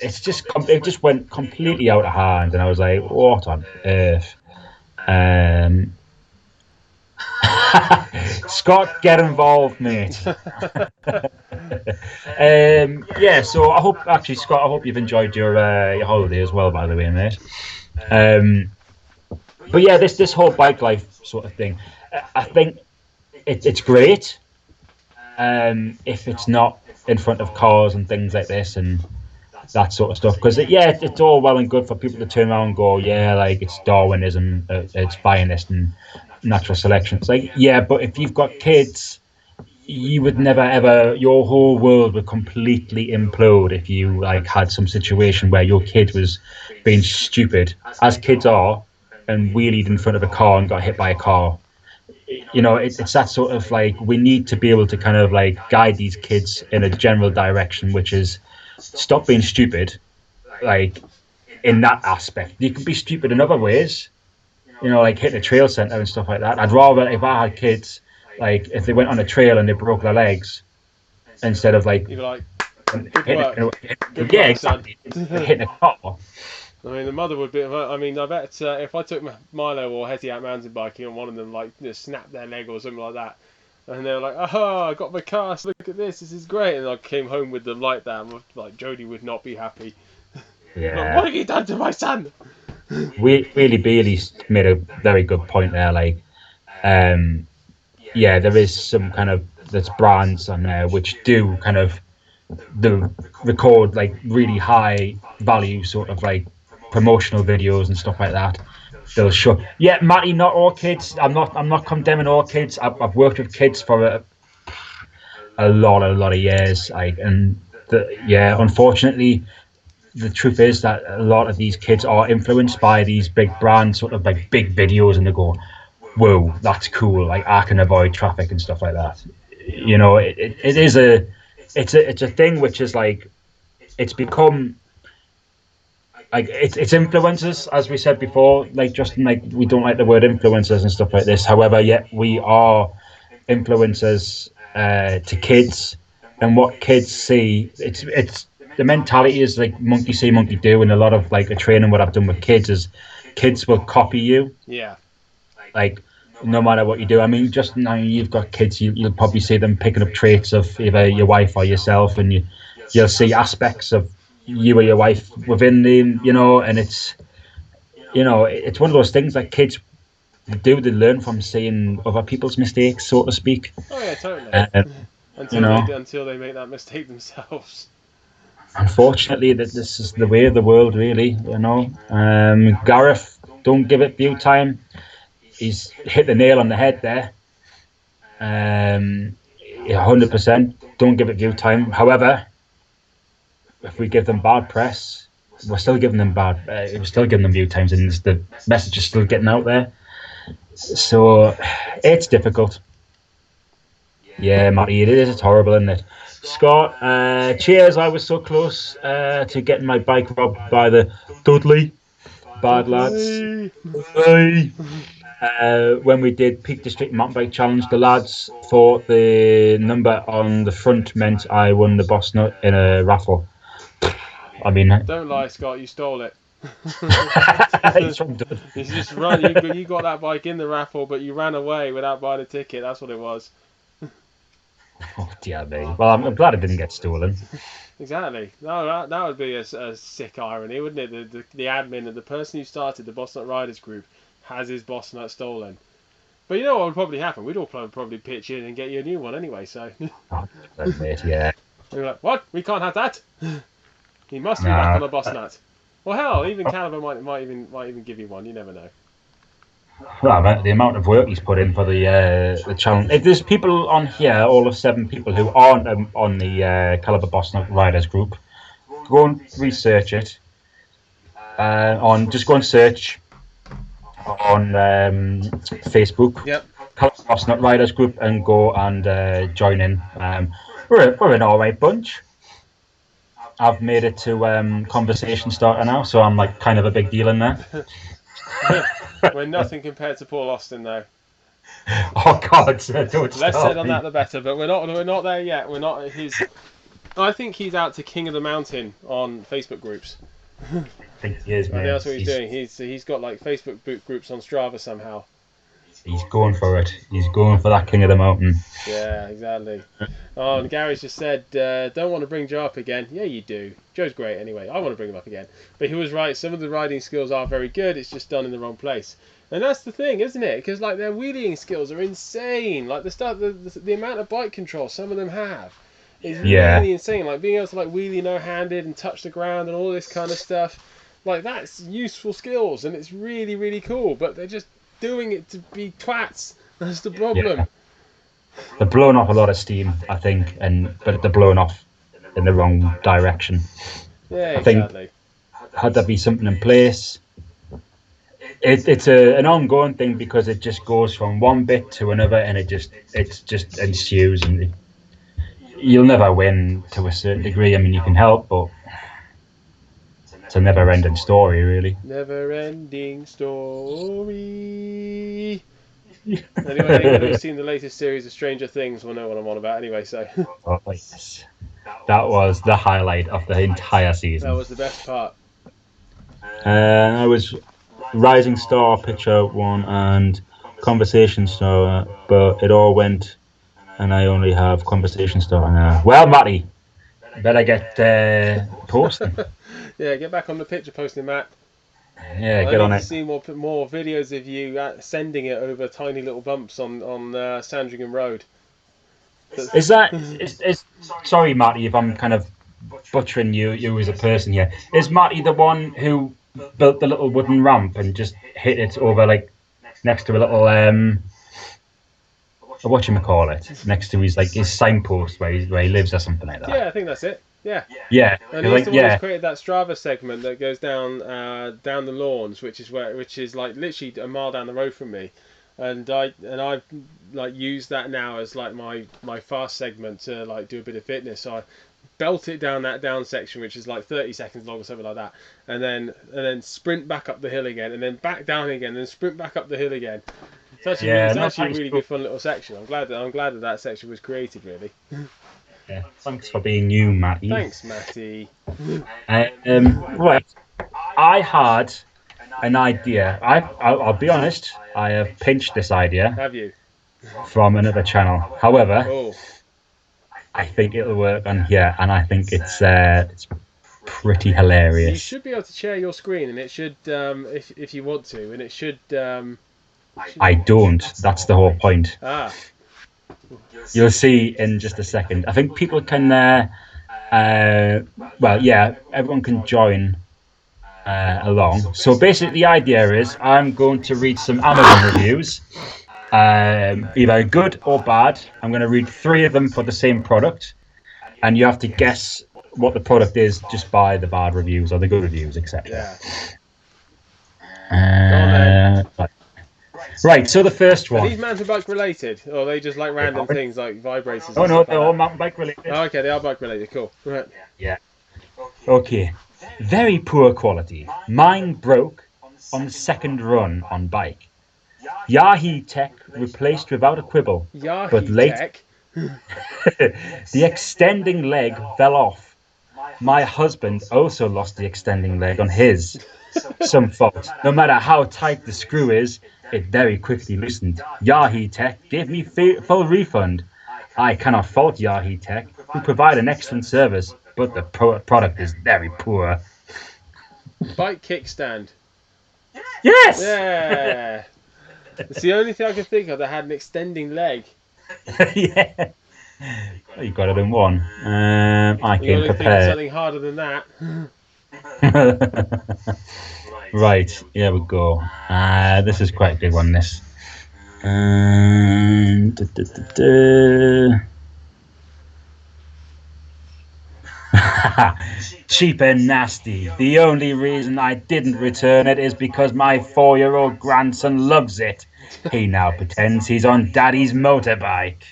It just went completely out of hand, and I was like, what on earth? Scott, get involved, mate. Yeah, so I hope, actually, Scott, I hope you've enjoyed your holiday as well, by the way, mate. But yeah, this whole bike life sort of thing, I think it's great if it's not in front of cars and things like this and that sort of stuff, because it's all well and good for people to turn around and go, yeah, like it's Darwinism, it's biased and natural selection. It's like, yeah, but if you've got kids, you would never ever, your whole world would completely implode if you like had some situation where your kid was being stupid, as kids are, and wheelied in front of a car and got hit by a car. You know, it's that sort of like, we need to be able to kind of like guide these kids in a general direction, which is stop being stupid, like in that aspect. You can be stupid in other ways, you know, like hitting a trail center and stuff like that. I'd rather, if I had kids, like if they went on a trail and they broke their legs, instead of like, you'd be like, good work, exactly, hitting a car. I mean, the mother would be. I mean, I bet if I took Milo or Hetty out mountain biking and one of them like snapped their leg or something like that, and they were like, "Oh, I got my cast. Look at this. This is great." And I came home with them like that. And like Jodie would not be happy. Yeah. Like, what have you done to my son? Bailey made a very good point there. Like, yeah, there is some kind of there's brands on there which do kind of record like really high value sort of like promotional videos and stuff like that. They'll show, yeah, Matty, not all kids. I'm not condemning all kids. I've worked with kids for a lot of years, like, and unfortunately, the truth is that a lot of these kids are influenced by these big brands, sort of like big videos, and they go, "Whoa, that's cool! Like I can avoid traffic and stuff like that." You know, it's a thing which is like, it's become like it's influencers, as we said before. Like Justin, like we don't like the word influencers and stuff like this. However, yet we are influencers to kids, and what kids see, it's the mentality is like monkey see, monkey do, and a lot of like the training what I've done with kids is kids will copy you. Yeah. Like no matter what you do. I mean, just now you've got kids, you'll probably see them picking up traits of either your wife or yourself, and you'll see aspects of you or your wife within them, you know, and it's, you know, it's one of those things that kids do, they learn from seeing other people's mistakes, so to speak. Oh yeah, totally. Until they make that mistake themselves. Unfortunately, this is the way of the world, really, you know. Gareth, don't give it view time. He's hit the nail on the head there. 100%, don't give it view time. However, if we give them bad press, we're still giving them view times, and the message is still getting out there. So it's difficult. Yeah, Matty, it is. It's horrible, isn't it? Scott, cheers. I was so close to getting my bike robbed by the Dudley bad lads. Hey. When we did Peak District Mountain Bike Challenge, the lads thought the number on the front meant I won the boss nut in a raffle. I mean, Don't lie, Scott. You stole it. it's from Dud. You just run. You got that bike in the raffle, but you ran away without buying a ticket. That's what it was. Oh dear me. Well, I'm glad it didn't get stolen. Exactly. No, that would be a sick irony, wouldn't it? The admin and the person who started the Boss Nut Riders group has his Boss Nut stolen. But you know what would probably happen? We'd all probably pitch in and get you a new one anyway. So. Oh, mate, yeah. They're like, what? We can't have that. He must be No. back on a Boss Nut. Well, hell, even Caliber might even give you one. You never know. Well, the amount of work he's put in for the channel. If there's people on here, all of 7 people who aren't on the Caliber Boss Nut Riders group, go and research it. Just go and search on Facebook. Yep. Caliber Boss Nut Riders group and go and join in. We're an alright bunch. I've made it to conversation starter now, so I'm like kind of a big deal in there. We're nothing compared to Paul Austin, though. Oh God! Don't Less stop said on me. that, the better. But we're not there yet. We're not his. I think he's out to King of the Mountain on Facebook groups. I think he is, I man. think that's what he's doing. He's got like Facebook groups on Strava somehow. He's going for it. He's going for that King of the Mountain. Yeah, exactly. Oh, and Gary's just said, don't want to bring Joe up again. Yeah, you do. Joe's great anyway. I want to bring him up again. But he was right. Some of the riding skills are very good. It's just done in the wrong place. And that's the thing, isn't it? Because like their wheeling skills are insane. Like the amount of bike control some of them have is really insane. Like being able to like wheelie no-handed and touch the ground and all this kind of stuff. Like that's useful skills and it's really, really cool. But they're just doing it to be twats. That's the problem. Yeah. They're blowing off a lot of steam, I think, but they're blowing off in the wrong direction. Yeah, I think had there be something in place, it's an ongoing thing because it just goes from one bit to another, and it just ensues, and you'll never win to a certain degree. I mean, you can help, but it's a never-ending story, really. Never-ending story. Anyway, anyone who's seen the latest series of Stranger Things will know what I'm on about anyway, so. Oh, yes. That was the highlight of the entire season. That was the best part. I was Rising Star, Picture 1, and Conversation Star, but it all went, and I only have Conversation Star now. Well, Matty, better get posting. Yeah, get back on the picture posting, Matt. Yeah, I get on need it. to see more videos of you sending it over tiny little bumps on Sandringham Road. Is that sorry, Matty, if I'm kind of butchering you as a person here. Is Matty the one who built the little wooden ramp and just hit it over like next to a little whatchamacallit, next to his signpost where he lives or something like that? Yeah, I think that's it. Yeah. Yeah. And he's the one who's created that Strava segment that goes down the lawns, which is like literally a mile down the road from me, and I've like used that now as like my fast segment to like do a bit of fitness. So I belt it down that down section, which is like 30 seconds long or something like that, and then sprint back up the hill again, and then back down again, and then sprint back up the hill again. It's actually, a really good fun little section. I'm glad that section was created, really. Yeah, thanks for being you, Matty. Thanks, Matty. Right, I had an idea. I'll be honest. I have pinched this idea. Have you? From another channel. However, I think it'll work on here, and I think it's pretty hilarious. You should be able to share your screen, and it should, if you want to, and it should. I don't. That's the whole point. Ah. You'll see in just a second. I think people can, everyone can join along. So basically the idea is I'm going to read some Amazon reviews, either good or bad. I'm going to read 3 of them for the same product, and you have to guess what the product is just by the bad reviews or the good reviews, etc. Yeah. Right, so the first one. Are these mountain bike related, or are they just like random things like vibrators? Oh no, they're all mountain bike related. Oh, okay, they are bike related. Cool. Right. Yeah. Okay. Very poor quality. Mine broke on the second run on bike. Yahoo Tech replaced without a quibble. Yahoo but late Tech. the extending leg fell off. My husband also lost the extending leg on his. Some fault. No matter how tight the screw is, it very quickly loosened. Yahoo Tech gave me full refund. I cannot fault Yahoo Tech, who provide an excellent service, but the product is very poor. Bike kickstand. Yes! Yeah! It's the only thing I could think of that had an extending leg. Yeah. You got it in one. I You came only think of prepared. something harder than that. Right, here we go. This is quite a big one, this. Cheap and nasty. The only reason I didn't return it is because my 4-year-old grandson loves it. He now pretends he's on Daddy's motorbike.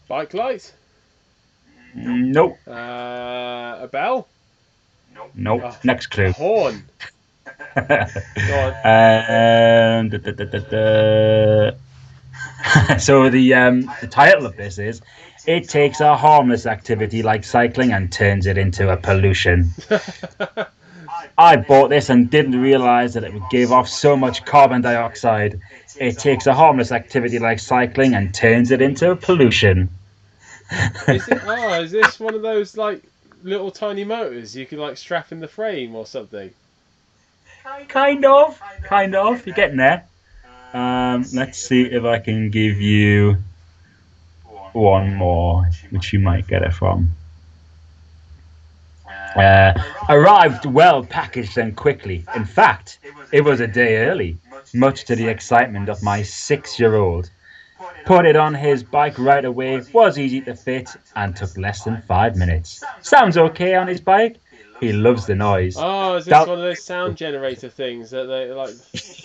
Bike light? Nope. A bell? Nope. Next clue. A horn. Go on. So the title of this is, it takes a harmless activity like cycling and turns it into a pollution. I bought this and didn't realize that it would give off so much carbon dioxide. It takes a harmless activity like cycling and turns it into a pollution. Is this one of those like little tiny motors you can like strap in the frame or something? Kind of. You're getting there. Let's see if I can give you one more, which you might get it from. Arrived well packaged and quickly. In fact, it was a day early, much to the excitement of my 6-year-old. Put it on his bike right away, was easy to fit, and took less than 5 minutes. Sounds okay on his bike. He loves the noise. Oh, is this one of those sound generator things that they like?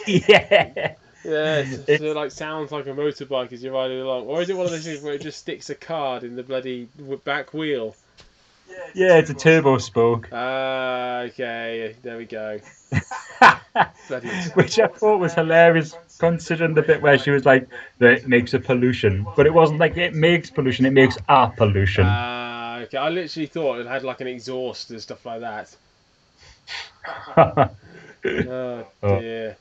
Yeah. Yeah, so it like sounds like a motorbike as you're riding along, or is it one of those things where it just sticks a card in the bloody back wheel? Yeah, it's a turbo spoke. Okay, there we go. Which I thought was hilarious, considering the bit where she was like, that it makes a pollution. But it wasn't like it makes pollution, it makes a pollution. Okay. I literally thought it had like an exhaust and stuff like that. Oh dear.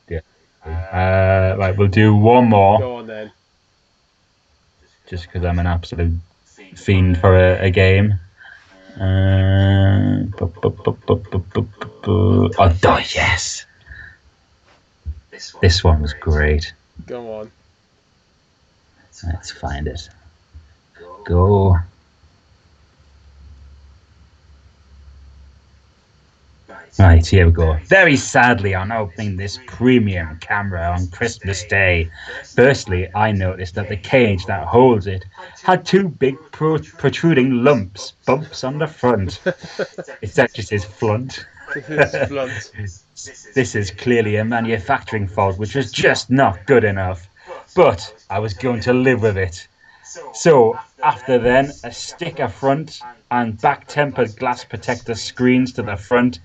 Right, we'll do one more. Go on then. Just because I'm an absolute fiend for a game. Oh, yes. This one was great. Go on. Let's find it. Go. Right, here we go. Very sadly, on opening this premium camera on Christmas Day, firstly, I noticed that the cage that holds it had 2 big protruding bumps on the front. It actually says flunt. This is clearly a manufacturing fault, which was just not good enough. But I was going to live with it. So, after then, a sticker front and back tempered glass protector screens to the front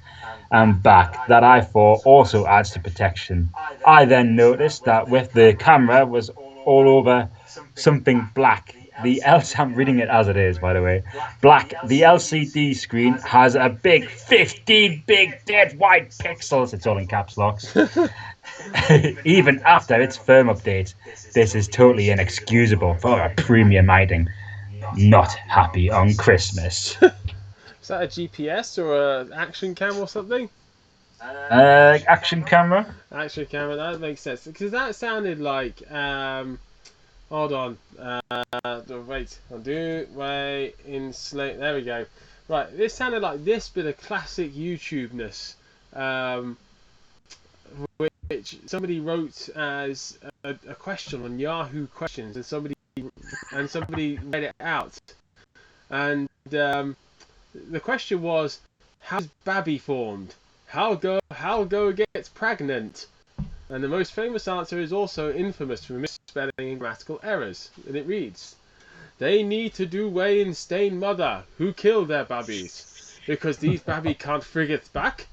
and back that I thought also adds to protection. I then noticed that with the camera was all over something black. I'm reading it as it is, by the way. Black. The LCD screen has a big 15 big dead white pixels. It's all in caps locks. Even after its firm update, this is totally inexcusable for a premium item. Not happy on Christmas. Is that a GPS or an action cam or something? Action camera. Action camera, that makes sense. Because that sounded like, hold on, wait, there we go. Right, this sounded like this bit of classic YouTube-ness, which somebody wrote as a question on Yahoo Questions, and somebody read it out. And the question was, how's Babby formed? How go gets pregnant? And the most famous answer is also infamous for misspelling and grammatical errors. And it reads, they need to do way in stain mother who killed their babbies. Because these babby can't friggeth back.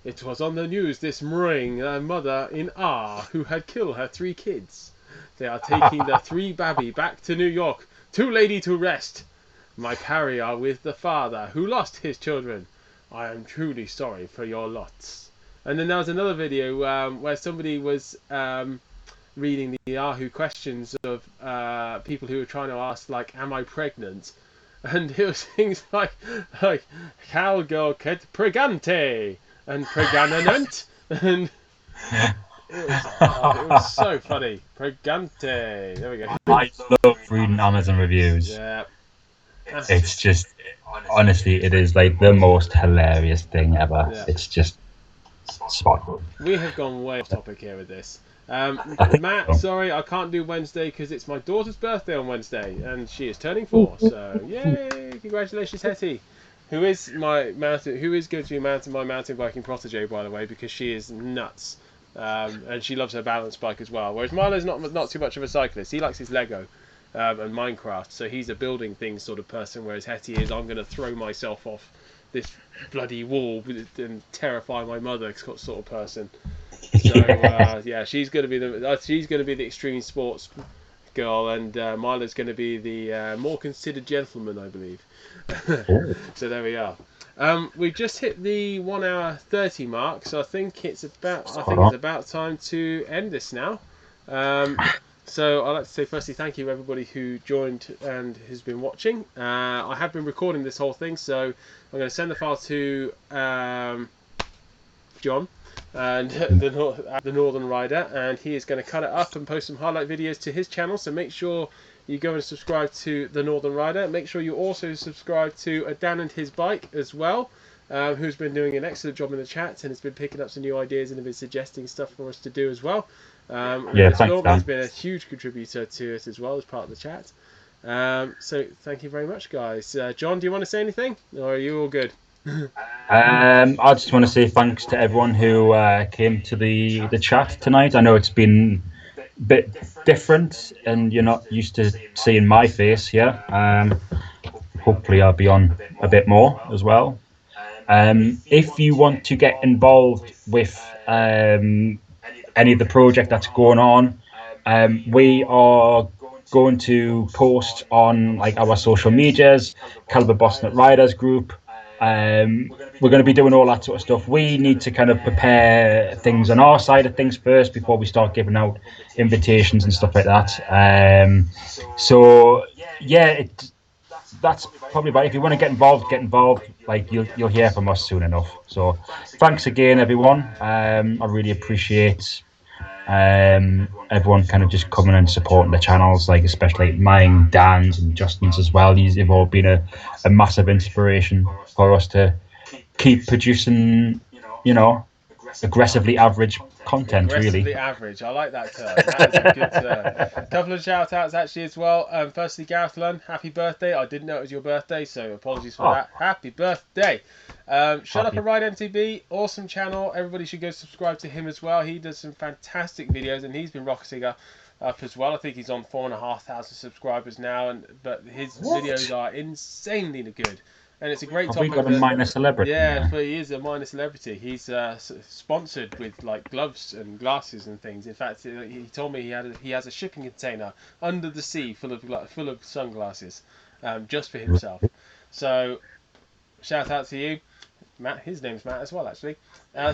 It was on the news this morning, a mother in R who had killed her 3 kids. They are taking the 3 babby back to New York. Too lady to rest. My pariah with the father who lost his children. I am truly sorry for your lots. And then there was another video where somebody was reading the Yahoo questions of people who were trying to ask, like, am I pregnant? And it was things like cowgirl ket pregante and pregnant and it was so funny. Pregante. There we go. I love reading Amazon reviews. Yeah. It's just, honestly, it is like the most hilarious thing ever. Yeah. It's just spot on. We have gone way off topic here with this. I think Matt, so. sorry, I can't do Wednesday because it's my daughter's birthday on Wednesday, and she is turning 4. So, yay! Congratulations, Hetty, who is my mountain, who is going to be my mountain biking protege, by the way, because she is nuts, and she loves her balance bike as well. Whereas Milo's not too much of a cyclist. He likes his Lego and Minecraft, so he's a building things sort of person. Whereas Hetty is, I'm going to throw myself off this bloody wall and terrify my mother sort of person. So yeah, she's going to be the extreme sports girl, and Milo's going to be the more considered gentleman, I believe. So there we are. We've just hit the 1 hour 30 mark, so I think it's about time to end this now. So I'd like to say firstly thank you everybody who joined and has been watching. I have been recording this whole thing, so I'm going to send the file to John and the Northern Rider, and he is going to cut it up and post some highlight videos to his channel. So make sure you go and subscribe to the Northern Rider. Make sure you also subscribe to Dan and his bike as well, who's been doing an excellent job in the chat and has been picking up some new ideas and has been suggesting stuff for us to do as well. Thanks, Dan. He's been a huge contributor to it as well as part of the chat. So thank you very much, guys. John, do you want to say anything, or are you all good? I just want to say thanks to everyone who came to the chat tonight. I know it's been a bit different, and you're not used to seeing my face here. Hopefully, I'll be on a bit more as well. If you want to get involved with any of the project that's going on, we are going to post on like our social medias, Caliber Boston Riders group. We're going to be doing all that sort of stuff. We need to kind of prepare things on our side of things first before we start giving out invitations and stuff like that. So yeah, that's probably about it. If you want to get involved. Like you'll hear from us soon enough. So thanks again, everyone. I really appreciate everyone kind of just coming and supporting the channels, like especially mine, Dan's and Justin's as well. You've all been a massive inspiration for us to keep producing, aggressively average content. Aggressively average. I like that term. That is a good term. A couple of shout outs actually as well. Firstly, Gareth Lunn, happy birthday. I didn't know it was your birthday, so apologies for that. Happy birthday. Shut Up and Ride MTB, awesome channel. Everybody should go subscribe to him as well. He does some fantastic videos, and he's been rocketing up as well. I think he's on 4,500 subscribers now, but his videos are insanely good. And it's a great topic. We got a minor celebrity. Yeah, he is a minor celebrity. He's sponsored with like gloves and glasses and things. In fact, he told me he has a shipping container under the sea full of sunglasses, just for himself. So, shout out to you, Matt. His name's Matt as well, actually.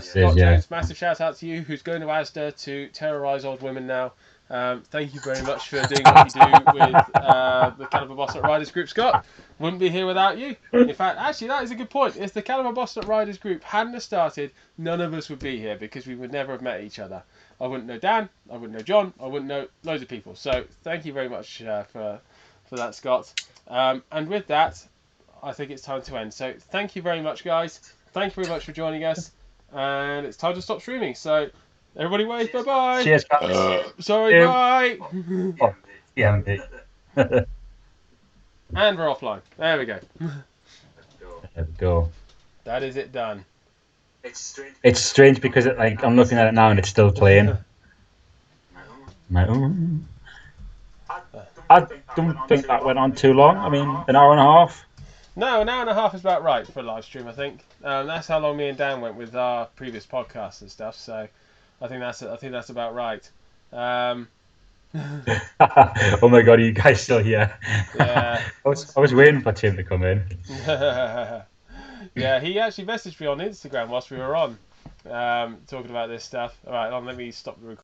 Scott Jones, massive shout out to you, who's going to Asda to terrorise old women now. Thank you very much for doing what you do with the Caliber Boston Riders group, Scott. Wouldn't be here without you. In fact, actually, that is a good point. If the Caliber Boston Riders group hadn't have started, none of us would be here because we would never have met each other. I wouldn't know Dan, I wouldn't know John, I wouldn't know loads of people. So thank you very much for that, Scott. And with that, I think it's time to end. So thank you very much, guys. Thank you very much for joining us. And it's time to stop streaming. So everybody wave, bye-bye. Cheers, guys. Sorry, bye. Yeah. And we're offline. There we go. There we go. That is it done. It's strange because I'm looking at it now and it's still playing. I don't think that went on too long. I mean, an hour and a half. No, an hour and a half is about right for a live stream, I think. That's how long me and Dan went with our previous podcasts and stuff. So I think that's about right. Oh my god, are you guys still here? Yeah. I was waiting for Tim to come in. Yeah, he actually messaged me on Instagram whilst we were on, talking about this stuff. All right, let me stop the recording.